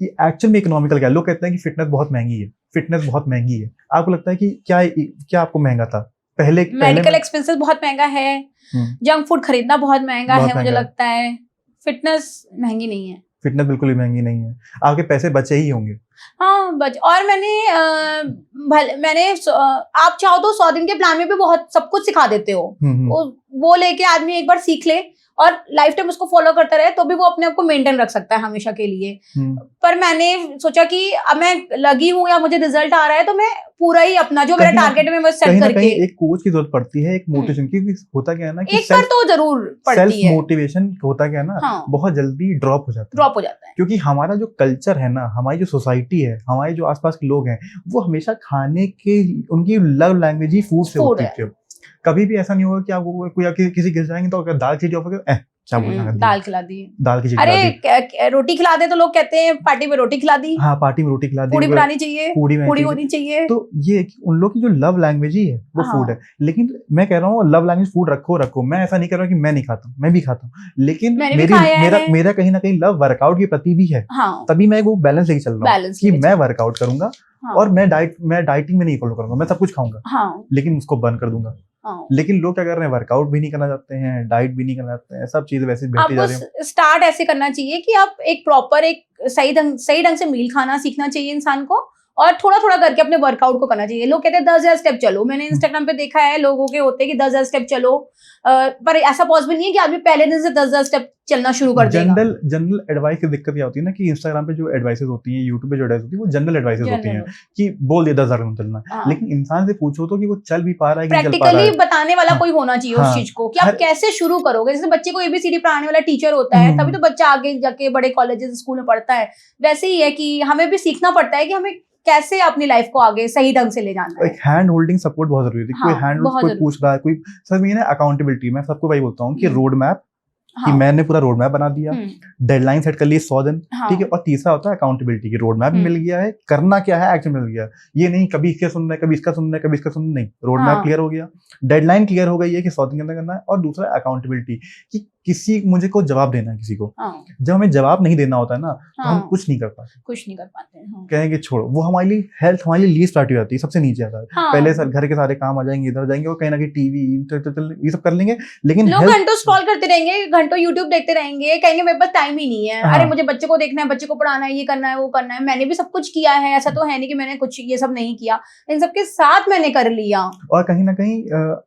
एक्चुअल में इकोनॉमिकल क्या है? लोग कहते हैं कि फिटनेस बहुत महंगी है, फिटनेस बहुत महंगी है। आपको लगता है कि क्या आपको महंगा था पहले? मेडिकल एक्सपेंसेस बहुत महंगा है, जंक फूड खरीदना बहुत महंगा है, मुझे लगता है फिटनेस महंगी नहीं है। फिटनेस बिल्कुल भी महंगी नहीं है, आपके पैसे बचे ही होंगे। हाँ बच। और मैंने आप चाहो तो 100 दिन के प्लान में भी बहुत सब कुछ सिखा देते हो, वो लेके आदमी एक बार सीख ले और लाइफ टाइम उसको फॉलो करता रहे तो भी वो अपने आप को मेंटेन रख सकता है हमेशा के लिए। पर मैंने सोचा कि अब मैं लगी हूँ या मुझे रिजल्ट आ रहा है तो मैं पूरा ही अपना जो मेरा टारगेट है मैं सेट करके, एक कोच की जरूरत पड़ती है, एक मोटिवेशन की। होता क्या है ना कि एक बार तो जरूर पड़ती है, सेल्फ मोटिवेशन होता क्या है ना, हाँ, बहुत जल्दी ड्रॉप हो जाता है, क्योंकि हमारा जो कल्चर है ना, हमारी जो सोसाइटी है, हमारे जो आसपास के लोग हैं, वो हमेशा खाने के, उनकी लव लैंग्वेज ही फूड से होती है। कभी भी ऐसा नहीं होगा कि आपको कोई किसी घर जाएंगे तो दाल खिचड़ी ऑफर कर, क्या बोलना, दाल खिला दी, दाल खिचड़ी, अरे रोटी खिला दे तो लोग कहते हैं पार्टी में रोटी खिला दी। हाँ, पार्टी में रोटी खिला दी, पूड़ी बनानी चाहिए, पूड़ी होनी चाहिए। तो ये उन लोग की जो लव लैंग्वेज ही है वो फूड है। लेकिन मैं कह रहा हूँ लव लैंग्वेज फूड रखो, मैं ऐसा नहीं कर रहा कि मैं नहीं खाता, मैं भी खाता हूँ, लेकिन मेरा कहीं ना कहीं लव वर्कआउट के प्रति भी है। तभी मैं वो बैलेंस लेके चल रहा हूँ कि मैं वर्कआउट करूंगा और मैं डाइटिंग में नहीं फॉलो करूंगा, मैं सब कुछ खाऊंगा लेकिन उसको बर्न कर दूंगा। लेकिन लोग क्या कर रहे हैं, वर्कआउट भी नहीं करना चाहते हैं, डाइट भी नहीं करना चाहते हैं, सब चीजें वैसे बढ़ती जा रही हैं। स्टार्ट ऐसे करना चाहिए कि आप एक प्रॉपर, एक सही ढंग से मील खाना सीखना चाहिए इंसान को, और थोड़ा थोड़ा करके अपने वर्कआउट को करना चाहिए। लोग कहते हैं 10,000 स्टेप चलो, मैंने इंस्टाग्राम पे देखा है लोगों के होते हैं कि 10,000 स्टेप चलो, पर ऐसा पॉसिबल नहीं है कि आदमी पहले दिन से 10,000 स्टेप चलना शुरू कर देगा। जनरल एडवाइस की दिक्कत क्या होती है ना कि इंस्टाग्राम पे जो एडवाइसेस होती हैं, यूट्यूब पे जो एडवाइस होती है, वो जनरल एडवाइसेस होती हैं कि बोल दिया 10,000 में चलना, लेकिन इंसान से पूछो तो कि वो चल भी पा रहा है कि नहीं चल पा रहा है। प्रैक्टिकली बताने वाला कोई होना चाहिए उस चीज को कि आप कैसे शुरू करोगे। जैसे बच्चे को ABCD पढ़ाने वाला टीचर होता है, तभी तो बच्चा आगे जाके बड़े कॉलेजेस स्कूल में पढ़ता है। वैसे ही है कि हमें भी सीखना पड़ता है कि हमें कैसे अपनी लाइफ को आगे सही ढंग से ले जाना है। एक हैंड होल्डिंग सपोर्ट बहुत जरूरी है। कोई हैंड कोई पूछ रहा है, कोई सब ये ना अकाउंटेबिलिटी, मैं सबको वही बोलता हूँ कि रोड मैप, कि मैंने पूरा रोड मैप बना दिया, डेडलाइन सेट कर ली 100 दिन, ठीक है। और तीसरा होता है अकाउंटेबिलिटी की, रोड मैप मिल गया है, करना क्या है एक्शन मिल गया। ये नहीं कभी इसका सुनना है, कभी इसका सुनना है, कभी इसका सुनना नहीं, रोड मैप क्लियर हो गया, डेडलाइन क्लियर हो गई है कि 100 दिन के अंदर करना है। और दूसरा अकाउंटेबिलिटी कि किसी मुझे को जवाब देना है किसी को। जब हमें जवाब नहीं देना होता है ना तो हम कुछ नहीं कर पाते, कहेंगे छोड़ो, वो हमारे लिए हेल्थ हमारे लिए लीस्ट प्रायोरिटी आती है, सबसे नीचे आता है। पहले घर के सारे काम आ जाएंगे, इधर जाएंगे और कहीं ना कहीं टीवी ये सब कर लेंगे, लेकिन लोग घंटों स्क्रॉल करते रहेंगे, घंटों यूट्यूब देखते रहेंगे, कहेंगे मेरे पास टाइम ही नहीं है। अरे मुझे बच्चे को देखना है, बच्चे को पढ़ाना है, ये करना है, वो करना है। मैंने भी सब कुछ किया है, ऐसा तो है नहीं कि मैंने कुछ ये सब नहीं किया, इन सबके साथ मैंने कर लिया। और कहीं ना कहीं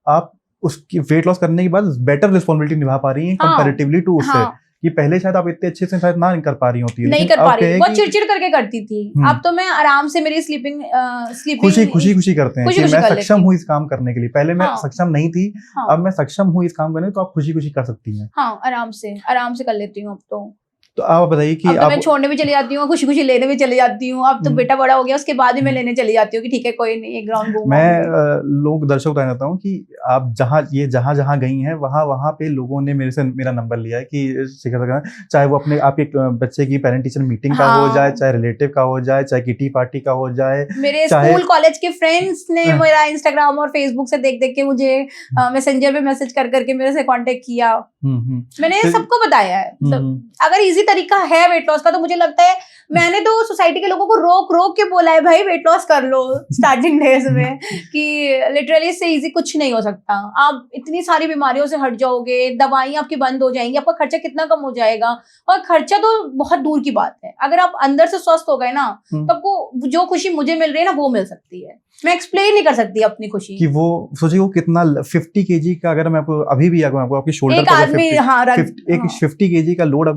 आप उसकी वेट लॉस करने के बाद बेटर रिस्पॉन्सिबिलिटी निभा पा रही हैं कंपैरेटिवली टू उससे, कि पहले शायद आप इतने अच्छे से शायद ना कर पा रही होती है, नहीं कर पा रही, बहुत चिड़चिड़ करके करती थी। अब तो मैं आराम से, मेरी स्लीपिंग खुशी करते हैं कि मैं सक्षम हूँ इस काम करने के लिए। पहले मैं सक्षम नहीं थी, अब मैं सक्षम हूँ इस काम करने, तो आप खुशी कर सकती हैं। हाँ, आराम से कर लेती हूँ अब तो आप बताइए कि अब मैं छोड़ने भी चली जाती हूँ, खुशी लेने भी चली जाती हूँ। अब तो बेटा बड़ा हो गया, उसके बाद भी मैं लेने चली जाती हूँ कि ठीक है कोई नहीं, एक ग्राउंड घूम। मैं लोग दर्शक बताना चाहता हूँ कि आप जहाँ गई हैं वहाँ पे लोगों ने मेरा नंबर लिया है कि शिखर, चाहे वो अपने आपके बच्चे की पेरेंट टीचर मीटिंग का हो जाए, चाहे रिलेटिव का हो जाए, चाहे किटी पार्टी का हो जाए, मेरे स्कूल कॉलेज के फ्रेंड्स ने मेरा इंस्टाग्राम और फेसबुक से देख के मुझे मैसेंजर पे मैसेज करके मेरे से कांटेक्ट किया मैंने सबको बताया है। अगर इजी तरीका है वेट लॉस का तो मुझे लगता है, मैंने तो सोसाइटी के लोगों को रोक रोक के बोला है भाई वेट लॉस कर लो स्टार्टिंग डेज में, कि लिटरली इससे इजी कुछ नहीं हो सकता। आप इतनी सारी बीमारियों से हट जाओगे, दवाइयां आपकी बंद हो जाएंगी, आपका खर्चा कितना कम हो जाएगा। और खर्चा तो बहुत दूर की बात है, अगर आप अंदर से स्वस्थ हो गए ना तो आपको जो खुशी मुझे मिल रही है ना वो मिल सकती है। मैं एक्सप्लेन नहीं कर सकती अपनी खुशी कि वो सोचिए वो कितना 50 केजी का, अगर मैं आपको अभी भी आपको आपकी शोल्डर एक आदमी एक 50 केजी का लोड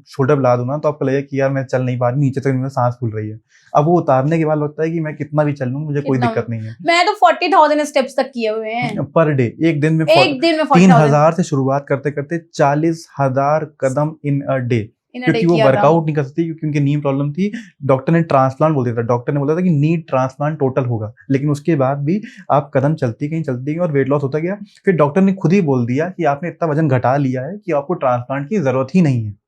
शोल्डर पे ला दूं ना तो आपको लगेगा कि यार मैं चल नहीं पा रही, नीचे तक मेरी सांस फूल रही है। अब वो उतारने के बाद लगता है कि मैं कितना भी चल लूं मुझे कोई दिक्कत नहीं है। मैं तो 40,000 स्टेप्स तक किए हुए हैं पर डे, एक दिन में 3,000 से शुरुआत करते करते 40,000 कदम इन अ डे, क्योंकि वो वर्कआउट नहीं कर सकती, क्योंकि उनकी नी प्रॉब्लम थी। डॉक्टर ने ट्रांसप्लांट बोल दिया था, डॉक्टर ने बोला था कि नी ट्रांसप्लांट टोटल होगा, लेकिन उसके बाद भी आप कदम चलती गई और वेट लॉस होता गया। फिर डॉक्टर ने खुद ही बोल दिया कि आपने इतना वजन घटा लिया है कि आपको ट्रांसप्लांट की जरूरत ही नहीं है।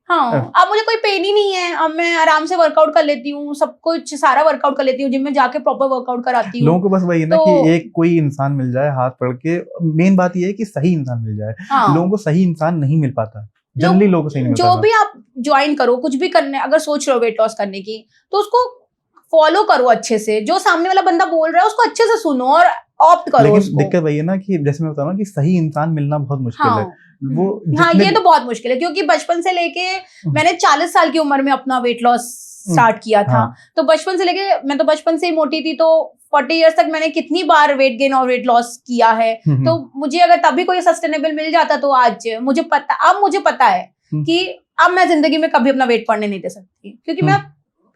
हाँ, अब मुझे कोई पेन ही नहीं है, अब मैं आराम से वर्कआउट कर लेती हूँ, सब कुछ सारा वर्कआउट कर लेती हूँ, जिम में जाके प्रॉपर वर्कआउट कराती हूँ। लोगों को बस वही है ना कि एक कोई इंसान मिल जाए हाथ पकड़ के, मेन बात ये है कि सही इंसान मिल जाए। लोगों को सही इंसान नहीं मिल पाता, जनरली लोगों को सही नहीं मिल पाता। जो भी आप ज्वाइन करो, कुछ भी करने अगर सोच रहे हो वेट लॉस करने की, तो उसको फॉलो करो अच्छे से, जो सामने वाला बंदा बोल रहा है उसको अच्छे से सुनो और ऑप्ट करो। लेकिन दिक्कत वही है ना कि जैसे मैं बता रहा हूँ कि सही इंसान मिलना बहुत मुश्किल है। वो ये तो बहुत मुश्किल है, क्योंकि बचपन से लेके मैंने 40 साल की उम्र में अपना वेट लॉस स्टार्ट किया था। तो बचपन से लेके, मैं तो बचपन से ही मोटी थी, तो 40 इयर्स तक मैंने कितनी बार वेट गेन और वेट लॉस किया है। तो मुझे अगर तभी कोई सस्टेनेबल मिल जाता तो आज मुझे पता है कि अब मैं जिंदगी में कभी अपना वेट बढ़ने नहीं दे सकती, क्योंकि मैं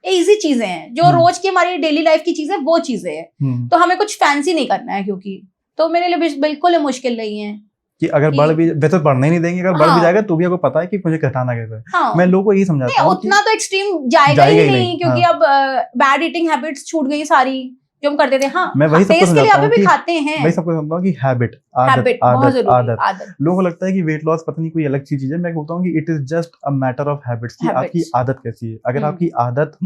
इजी चीजें हैं जो रोज की हमारी डेली लाइफ की चीजें, वो चीजें हैं। तो हमें कुछ फैंसी नहीं करना है, क्योंकि तो मेरे लिए बिल्कुल मुश्किल नहीं है कि अगर बढ़ भी, वैसे बढ़ने ही नहीं देंगे, अगर बढ़ भी जाएगा तो भी आपको पता है कि मुझे घटाना कैसे है। मैं लोगों को यही समझाता हूँ उतना तो एक्सट्रीम जाएगा ही नहीं, क्योंकि अब बैड ईटिंग हैबिट्स छूट गई सारी जो हम करते थे। मैं वही सबको समझाता हूँ कि खाते हैं, वही सबको समझता हूँ कि हैबिट, आदत। लोगों को लगता है कि वेट लॉस पता नहीं कोई अलग चीज है। मैं बोलता हूँ कि it is just a matter of habits, कि आपकी आदत कैसी है। अगर आपकी आदत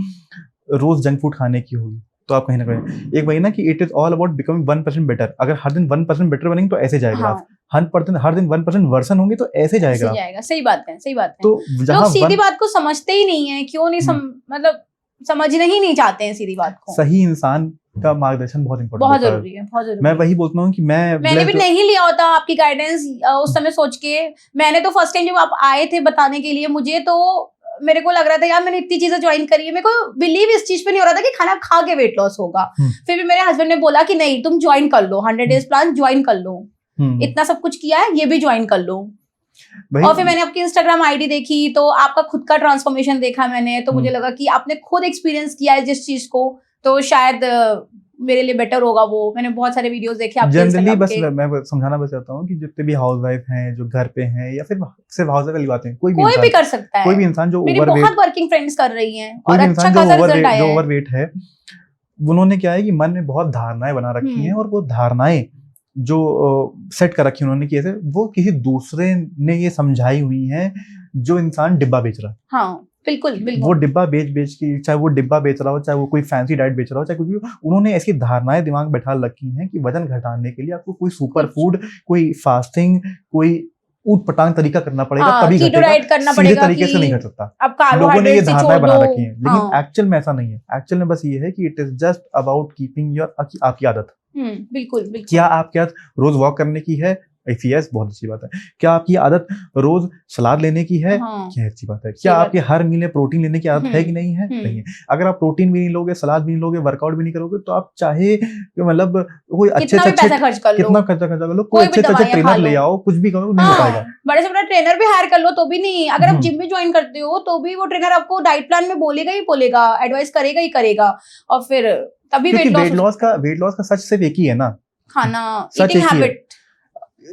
रोज जंक फूड खाने की होगी तो आप कहीं ना कहीं, एक वही ना कि it is all about becoming 1% better. अगर हर दिन 1% बेटर बनेंगे तो ऐसे जाएगा आप, हर दिन 1% वर्सन होंगे तो ऐसे जाएगा। सही बात है, सही बात है। तो लोग सीधी बात को समझते ही नहीं है, क्यों नहीं मतलब समझना ही नहीं चाहते हैं सीधी बात को। सही इंसान का मार्गदर्शन बहुत इंपॉर्टेंट, बहुत जरूरी है, बहुत जरूरी। मैं वही बोलता हूँ कि मैंने भी नहीं लिया होता आपकी गाइडेंस उस समय सोच के। मैंने तो फर्स्ट टाइम जब आप आए थे बताने के लिए मुझे, तो मेरे को लग रहा था यार मैंने इतनी चीजें ज्वाइन करी है, मेरे को बिलीव इस चीज पे नहीं हो रहा था कि खाना खा के वेट लॉस होगा। फिर भी मेरे हस्बैंड ने बोला कि नहीं तुम ज्वाइन कर लो, 100 डेज प्लान ज्वाइन कर लो, इतना सब कुछ किया है, ये भी ज्वाइन कर लो। और फिर मैंने आपकी इंस्टाग्राम आईडी देखी, तो आपका खुद का ट्रांसफॉर्मेशन देखा मैंने, तो मुझे लगा कि आपने खुद एक्सपीरियंस किया है जिस चीज को, तो शायद मेरे लिए बेटर होगा वो। मैंने बहुत सारे वीडियोस देखे आपके जनरली, बस मैं समझाना बस चाहता हूँ कि जितने भी हाउसवाइफ हैं जो घर पे हैं, या फिर सिर्फ हाउसवाइफ वाली बातें, कोई भी कर सकता है। कोई भी इंसान जो मेरी बहुत वर्किंग फ्रेंड्स कर रही हैं और अच्छा खासा रिजल्ट आया है। ओवरवेट है, उन्होंने क्या है कि मन में बहुत धारणाएं बना रखी हैं, और वो धारणाएं जो सेट कर रखी उन्होंने कि ऐसे, वो किसी दूसरे ने ये समझाई हुई हैं जो इंसान डिब्बा बेच रहा है। हाँ बिल्कुल। वो डिब्बा बेच की, चाहे वो डिब्बा बेच रहा हो, चाहे वो कोई फैंसी डाइट बेच रहा हो, चाहे कुछ, उन्होंने ऐसी धारणाएं दिमाग बैठा रखी हैं कि वजन घटाने के लिए आपको कोई सुपर फूड, कोई फास्टिंग, कोई ऊट पटांग तरीका करना पड़ेगा, तभी घटेगा, सीधे तरीके से नहीं घट सकता। लोगों ने ये धारणाएं बना रखी हैं, लेकिन एक्चुअल में ऐसा नहीं है। एक्चुअल में बस ये है कि it is just about keeping your, आपकी आदत। बिल्कुल। क्या आपकी आदत रोज वॉक करने की है? यस, बहुत अच्छी बात है। क्या आपकी आदत रोज सलाद लेने की है? क्या अच्छी बात है। क्या आपके हर मील में प्रोटीन लेने की आदत है कि नहीं है? नहीं है। अगर आप प्रोटीन भी नहीं लोगे, सलाद भी नहीं लोगे, वर्कआउट भी नहीं करोगे, तो आप चाहे मतलब कोई अच्छे से कितना खर्चा कर लो, कोई अच्छे ट्रेनर ले आओ, कुछ भी करो, नहीं हो पाएगा। बड़े से बड़ा ट्रेनर भी हायर कर लो तो भी नहीं। अगर आप जिम भी ज्वाइन करते हो तो भी वो ट्रेनर आपको डाइट प्लान में बोलेगा ही बोलेगा, एडवाइस करेगा ही करेगा, और फिर तभी वेट लॉस का सच सिर्फ एक ही है ना, खाना, ईटिंग हैबिट।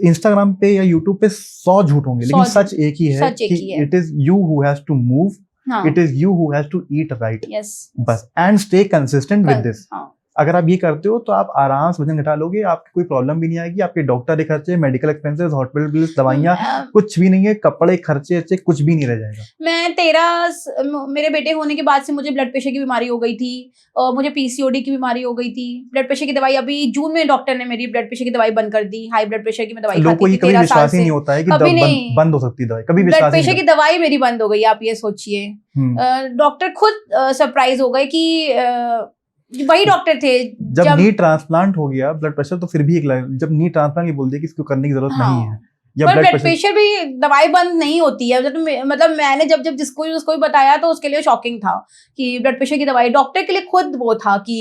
इंस्टाग्राम पे या यूट्यूब पे 100 झूठ होंगे, लेकिन सच एक ही है कि it is you who has to move, it is you who has to eat right, बस, and stay consistent with this. अगर आप ये करते हो तो आप आराम से वजन घटा लोगे, आपकी कोई प्रॉब्लम भी नहीं आएगी। आपके डॉक्टर के खर्चे, मेडिकल एक्सपेंसेस, हॉस्पिटल बिल्स, दवाइयाँ, कुछ भी नहीं है, कपड़े खर्चे अच्छे कुछ भी नहीं रह जाएगा। मैं मेरे बेटे होने के बाद से मुझे ब्लड प्रेशर की बीमारी हो गई थी, मुझे पीसीओडी की बीमारी हो गई थी। ब्लड प्रेशर की दवाई अभी जून में डॉक्टर ने मेरी ब्लड प्रेशर की दवाई बंद कर दी। हाई ब्लड प्रेशर की मैं दवाई खाती थी 13 साल से। नहीं होता है कि बंद हो सकती है दवाई, कभी ब्लड प्रेशर की दवाई मेरी बंद हो गई, आप ये सोचिए। डॉक्टर खुद सरप्राइज हो गए कि वही डॉक्टर थे जब नी ट्रांसप्लांट हो गया ब्लड प्रेशर, तो फिर भी जब नी ट्रांसप्लांट बोल दिया कि इसको करने की जरूरत नहीं है, या ब्लड प्रेशर भी दवाई बंद नहीं होती है। मतलब मैंने जब जिसको भी बताया तो उसके लिए शॉकिंग था कि ब्लड प्रेशर की दवाई, डॉक्टर के लिए खुद वो था कि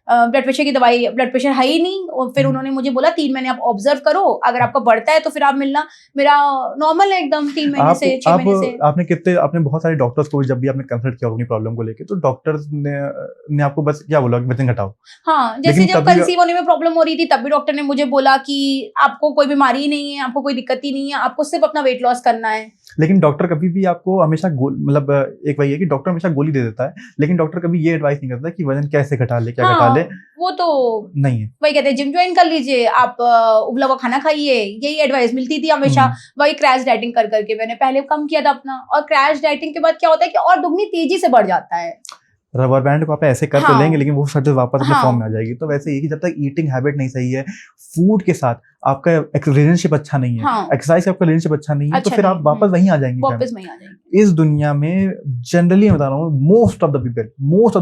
ब्लड प्रेशर की दवाई, ब्लड प्रेशर है ही नहीं। और फिर उन्होंने मुझे बोला 3 महीने आप ऑब्जर्व करो, अगर आपका बढ़ता है तो फिर आप मिलना। मेरा नॉर्मल है एकदम 3 महीने से 6 महीने से। आपने बहुत सारे डॉक्टर्स को जब भी आपने कंसल्ट किया अपनी प्रॉब्लम को लेके, तो डॉक्टर्स ने आपको बस क्या बोला कि वजन घटाओ? हाँ, जैसे जब कंसीव होने में प्रॉब्लम हो रही थी तब भी डॉक्टर ने मुझे बोला कि आपको कोई बीमारी नहीं है, आपको कोई दिक्कत ही नहीं है, आपको सिर्फ अपना वेट लॉस करना है। लेकिन डॉक्टर कभी भी आपको हमेशा मतलब एक वही है कि डॉक्टर हमेशा गोली दे देता है, लेकिन डॉक्टर कभी ये एडवाइस नहीं करता कि वजन कैसे घटा ले, क्या घटा ले, वो तो नहीं है। वही कहते हैं जिम ज्वाइन कर लीजिए, आप उबला हुआ खाना खाइए, यही एडवाइस मिलती थी हमेशा। वही क्रैश डाइटिंग कर करके मैंने पहले कम किया था अपना, और क्रैश डाइटिंग के बाद क्या होता है कि और दुगनी तेजी से बढ़ जाता है। रबर बैंड को आप ऐसे कर तो लेंगे, लेकिन वो शर्ट वापस अपने फॉर्म में आ जाएगी। तो वैसे ये कि जब तक ईटिंग हैबिट नहीं सही है, फूड के साथ आपका रिलेशनशिप अच्छा नहीं है, एक्सरसाइज का आपका रिलेशनशिप अच्छा नहीं है, तो फिर आप वापस वहीं आ जाएंगे। इस दुनिया में जनरली मैं बता रहा हूँ, most of the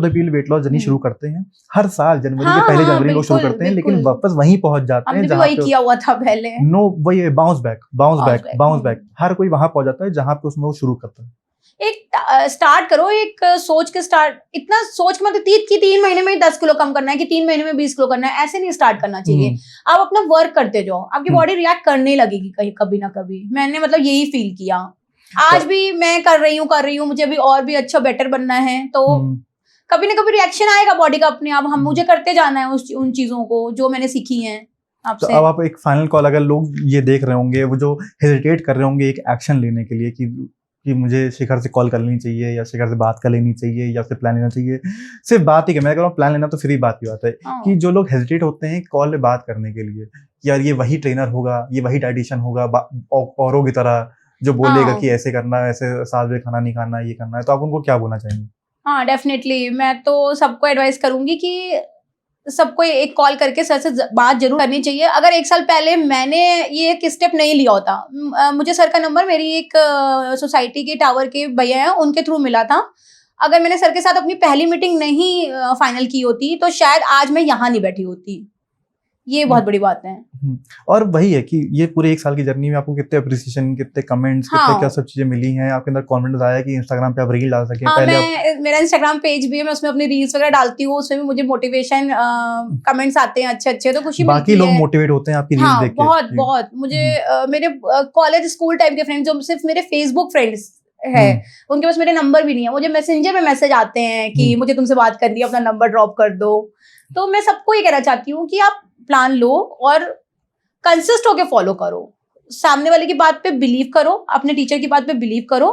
people weight loss journey शुरू करते हैं हर साल जनवरी के पहले जनवरी लोग शुरू करते हैं, लेकिन वापस वहीं पहुंच जाते हैं जहाँ किया हुआ था पहले। वही बाउंस बैक, हर कोई वहां पहुंच जाता है जहाँ पे उसमें वो शुरू करता है। एक स्टार्ट करो, एक सोच के स्टार्ट, इतना सोच मत कि 3 महीने में 10 किलो कम करना है, कि 3 महीने में 20 किलो करना है, ऐसे नहीं स्टार्ट करना चाहिए। आप अपना वर्क करते जाओ, आपकी बॉडी रिएक्ट करने लगेगी कहीं कभी ना कभी। मैंने मतलब यही फील किया। आज भी मैं कर रही हूँ, मुझे अभी और भी अच्छा बेटर बनना है, तो कभी ना कभी रिएक्शन आएगा बॉडी का अपने आप। मुझे करते जाना है उन चीजों को जो मैंने सीखी है आपसे। तो अब आप एक फाइनल कॉल, अगर लोग ये देख रहे होंगे, वो जो हेजिटेट कर रहे होंगे एक एक्शन लेने के लिए कि मुझे शिखर से कॉल कर लेनी चाहिए, या शिखर से बात कर लेनी चाहिए, या फिर प्लान लेना चाहिए, सिर्फ बात ही, मैं कह रहा हूँ प्लान लेना तो फिर ही बात की बात है, कि जो लोग हेजिटेट होते हैं कॉल पे बात करने के लिए, यार ये वही ट्रेनर होगा, ये वही डाइटिशियन होगा औरों की तरह जो बोलेगा कि ऐसे करना है, ऐसे 7 बजे खाना नहीं खाना, ये करना है, तो आप उनको क्या बोलना चाहेंगे? हाँ, डेफिनेटली मैं तो सबको एडवाइस करूंगी कि सबको एक कॉल करके सर से बात जरूर करनी चाहिए। अगर 1 साल पहले मैंने ये एक स्टेप नहीं लिया होता, मुझे सर का नंबर मेरी एक सोसाइटी के टावर के भैया हैं उनके थ्रू मिला था। अगर मैंने सर के साथ अपनी पहली मीटिंग नहीं फाइनल की होती तो शायद आज मैं यहाँ नहीं बैठी होती। ये बहुत बड़ी बात है। और वही है कि ये पूरे 1 साल की जर्नी में आपको कितने अप्रिसिएशन, कितने कमेंट्स, कितने क्या सब चीजें मिली हैं, आपके अंदर कॉन्फिडेंस आया कि इंस्टाग्राम पे आप रील डाल सके। पहले मेरा इंस्टाग्राम पेज भी है, मैं उसमें अपनी रील्स वगैरह डालती हूँ, उसमें भी मुझे मोटिवेशन कमेंट्स आते हैं अच्छे, तो खुशी मिलती है। बाकी लोग मोटिवेट होते हैं आपकी रील्स देख के। बहुत मुझे मेरे कॉलेज स्कूल टाइम के फ्रेंड्स जो सिर्फ मेरे फेसबुक फ्रेंड्स है, उनके पास मेरे नंबर भी नहीं है, मुझे मैसेंजर में मैसेज आते हैं कि मुझे तुमसे बात करनी है, अपना नंबर ड्रॉप कर दो। तो मैं सबको ये कहना चाहती हूँ कि आप प्लान लो और कंसिस्ट होके फॉलो करो, सामने वाले की बात पे बिलीव करो, अपने टीचर की बात पे बिलीव करो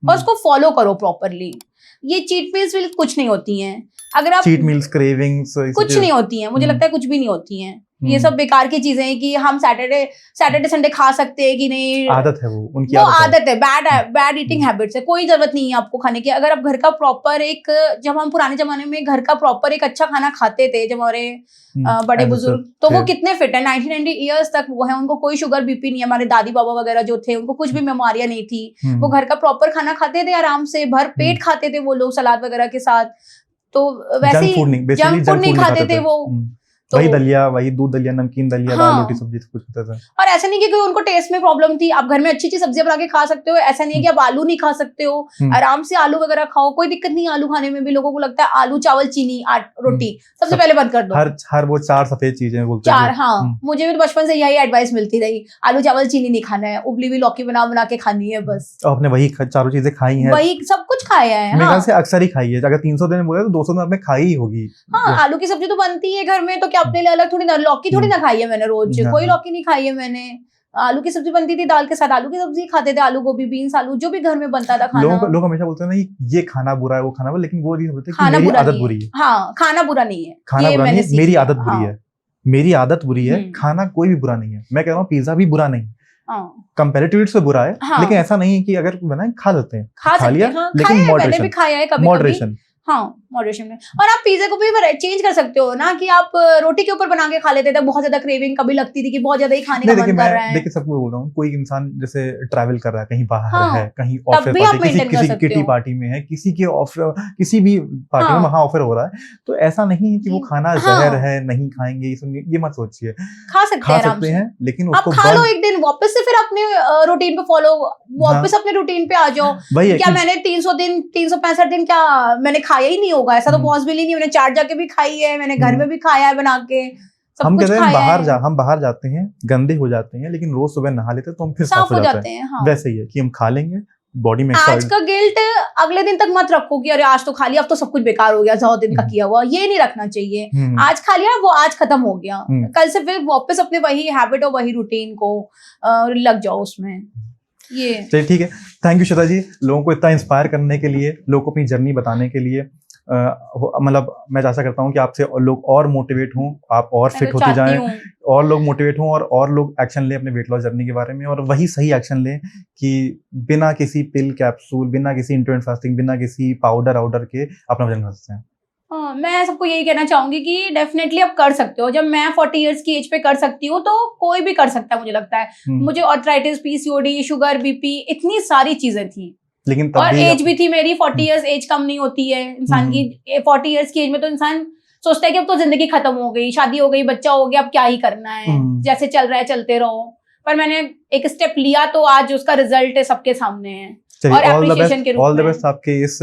और उसको फॉलो करो प्रॉपरली। ये चीट मील्स कुछ नहीं होती हैं, अगर आप चीट मील्स, क्रेविंग्स कुछ नहीं होती हैं, मुझे लगता है कुछ भी नहीं होती हैं। ये सब बेकार की चीजें हैं कि हम सैटरडे संडे खा सकते हैं कि नहीं, आदत है वो, उनकी आदत है, बैड ईटिंग हैबिट्स है। कोई जरूरत नहीं है आपको खाने की। अगर आप घर का प्रॉपर जब हम पुराने जमाने में घर का प्रॉपर एक अच्छा खाना खाते थे, जब हमारे बड़े बुजुर्ग, तो वो कितने फिट है, 90 ईयर्स तक वो है, उनको कोई शुगर बीपी नहीं है। हमारे दादी बाबा वगैरह जो थे उनको कुछ भी बीमारियां नहीं थी, वो घर का प्रॉपर खाना खाते थे, आराम से भर पेट खाते थे वो लोग, सलाद वगैरह के साथ। तो वैसे ही जंक फूड नहीं खाते थे वो, तो वही दलिया, वही दूध दलिया, नमकीन दलिया, दाल रोटी सब्जी कुछ होता था। और ऐसा नहीं कि उनको टेस्ट में प्रॉब्लम थी, आप घर में अच्छी अच्छी सब्जियां बना के खा सकते हो। ऐसा नहीं है कि आप आलू नहीं खा सकते हो, आराम से आलू वगैरह खाओ, कोई दिक्कत नहीं। आलू खाने में भी लोगों को लगता है आलू चावल चीनी रोटी, सबसे पहले बंद कर दो। हर वो 4 सफेद चीजें बोलते हैं। 4, हाँ, मुझे भी तो बचपन से यही एडवाइस मिलती रही, आलू चावल चीनी नहीं खाना है, उबली हुई लौकी बना के खानी है बस। आपने वही 4 चीजें खाई हैं, वही सब कुछ खाया है। मेरे ख्याल से अक्सर ही खाई है। अगर 300 दिन बोले तो 200 दिन आपने खाई ही होगी। हाँ, आलू की सब्जी तो बनती है घर में, तो क्या अपने लिए अलग थोड़ी ना, लौकी थोड़ी ना खाई है मैंने रोज, कोई लौकी नहीं खाई है मैंने। आलू की सब्जी बनती थी, दाल के साथ आलू की सब्जी खाते थे, आलू गोभी, बीन्स, आलू जो भी घर में बनता था खाना। लोग हमेशा बोलते हैं ना ये खाना बुरा है, वो खाना बुरा, लेकिन वो नहीं बोलते कि खाना मेरी बुरा आदत नहीं बुरी है। हाँ, खाना बुरा नहीं है, खाना ये बुरा नहीं मैंने है, सीख मेरी लिया। आदत बुरी हाँ। है, मेरी आदत बुरी है। खाना कोई भी बुरा नहीं है, मैं कह रहा हूँ पिज्जा भी बुरा नहीं, कंपैरेटिवली से बुरा है, हाँ। लेकिन ऐसा नहीं है कि अगर बनाए खा लेते हैं, खा सकते लिया, हैं, हाँ, लेकिन खाया है, मैंने मॉडरेशन, भी खाया है कभी मॉडरेशन। हाँ, मॉडरेशन में। और आप पिज्जा को भी चेंज कर सकते हो ना, कि आप रोटी के ऊपर बना के खा लेते थे, बहुत ज्यादा क्रेविंग कभी लगती थी कि बहुत ज्यादा ही खाने का मन कर रहा है। देखिए सबको बोल रहा हूँ, कोई इंसान जैसे ट्रैवल कर रहा है, कहीं बाहर हाँ, है, कहीं तब ऑफिस भी आप पार्टी, मेंटेन कर किसी सकते किटी हो। पार्टी में है, किसी के ऑफर, किसी भी पार्टी में हाँ। वहां ऑफर हो रहा है, तो ऐसा नहीं है कि वो खाना हाँ। जहर है, नहीं खाएंगे, ये मत सोचिए, खा सकते हैं, लेकिन आप उसको खा लो एक दिन, वापस से फिर अपने रूटीन पे फॉलो, वापस अपने रूटीन पे आ जाओ। क्या मैंने 365 दिन क्या मैंने खाया ही नहीं होगा? ऐसा तो पॉसिबल ही नहीं। मैंने चाट जाके भी खाई है, मैंने घर में भी खाया है बना के, हम कहते हैं हम बाहर जाते हैं, गंदे हो जाते हैं, लेकिन रोज सुबह नहा लेते हैं तो हम फिर साफ हो जाते हैं। हाँ। वैसे ही है कि हम खा लेंगे, बॉडी में आज का गिल्ट अगले दिन तक मत रखो कि अरे आज तो खा लिया, अब तो सब कुछ बेकार हो गया, 100 दिन का किया हुआ, ये नहीं रखना चाहिए। आज खा लिया, वो आज खत्म हो गया, कल से फिर वापस अपने वही हैबिट और वही रूटीन को लग जाओ उसमें। ये चलिए ठीक है, थैंक यू श्वेता जी, लोगों को इतना इंस्पायर करने के लिए, लोगों को अपनी जर्नी बताने के लिए। मतलब मैं आशा करता हूँ कि आपसे लोग और मोटिवेट हों, आप और फिट होते जाएं, और लोग मोटिवेट हों, और लोग एक्शन लें अपने वेट लॉस जर्नी के बारे में, और वही सही एक्शन लें कि बिना किसी पिल कैप्सूल, बिना किसी इंटरमिटेंट फास्टिंग, बिना किसी पाउडर आउडर के अपना वजन घटा सकते हैं। हाँ, मैं सबको यही कहना चाहूंगी कि डेफिनेटली आप कर सकते हो। जब मैं 40 इयर्स की एज पे कर सकती हूँ, तो कोई भी कर सकता है, मुझे लगता है। मुझे आर्थराइटिस, पीसीओडी, शुगर, बीपी, इतनी सारी चीजें थी, लेकिन और एज भी थी मेरी 40 इयर्स। एज कम नहीं होती है इंसान की। 40 इयर्स की एज में तो इंसान सोचता है कि अब तो जिंदगी खत्म हो गई, शादी हो गई, बच्चा हो गया, अब क्या ही करना है, जैसे चल रहा है चलते रहो। पर मैंने एक स्टेप लिया, तो आज उसका रिजल्ट सबके सामने है। और एप्रिशिएशन के रूप में। ऑल द बेस्ट आपके इस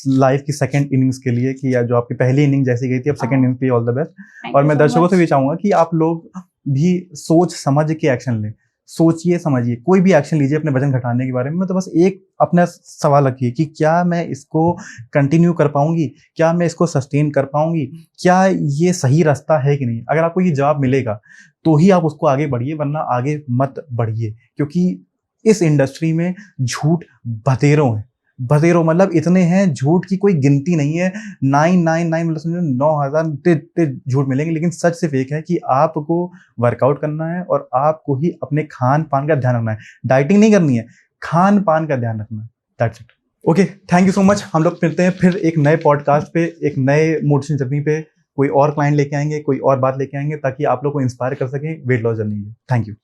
लाइफ की सेकंड इनिंग्स के लिए, कि जो आपकी पहली इनिंग जैसी गई थी, अब सेकंड इनिंग के लिए ऑल द बेस्ट। और मैं दर्शकों से भी चाहूंगा कि आप लोग भी सोच समझ के एक्शन लें, सोचिए समझिए, कोई भी एक्शन लीजिए अपने वजन घटाने के बारे में। तो बस एक अपना सवाल रखिए कि क्या मैं इसको कंटिन्यू कर पाऊंगी, क्या मैं इसको सस्टेन कर पाऊंगी, क्या ये सही रास्ता है कि नहीं। अगर आपको ये जवाब मिलेगा तो ही आप उसको आगे बढ़िए, वरना आगे मत बढ़िए, क्योंकि इस इंडस्ट्री में झूठ बतेरों हैं। बतेरों मतलब इतने हैं, झूठ की कोई गिनती नहीं है। 999 मतलब समझो 9000 झूठ मिलेंगे, लेकिन सच सिर्फ एक है कि आपको वर्कआउट करना है और आपको ही अपने खान पान का ध्यान रखना है। डाइटिंग नहीं करनी है, खान पान का ध्यान रखना है। That's it. Okay, thank you so much. हम लोग मिलते हैं फिर एक नए पॉडकास्ट पे, एक नए मोटिवेशन जर्नी पे। कोई और क्लाइंट लेके आएंगे, कोई और बात लेके आएंगे, ताकि आप लोग को इंस्पायर कर सकें वेट लॉस जर्नी में। Thank you.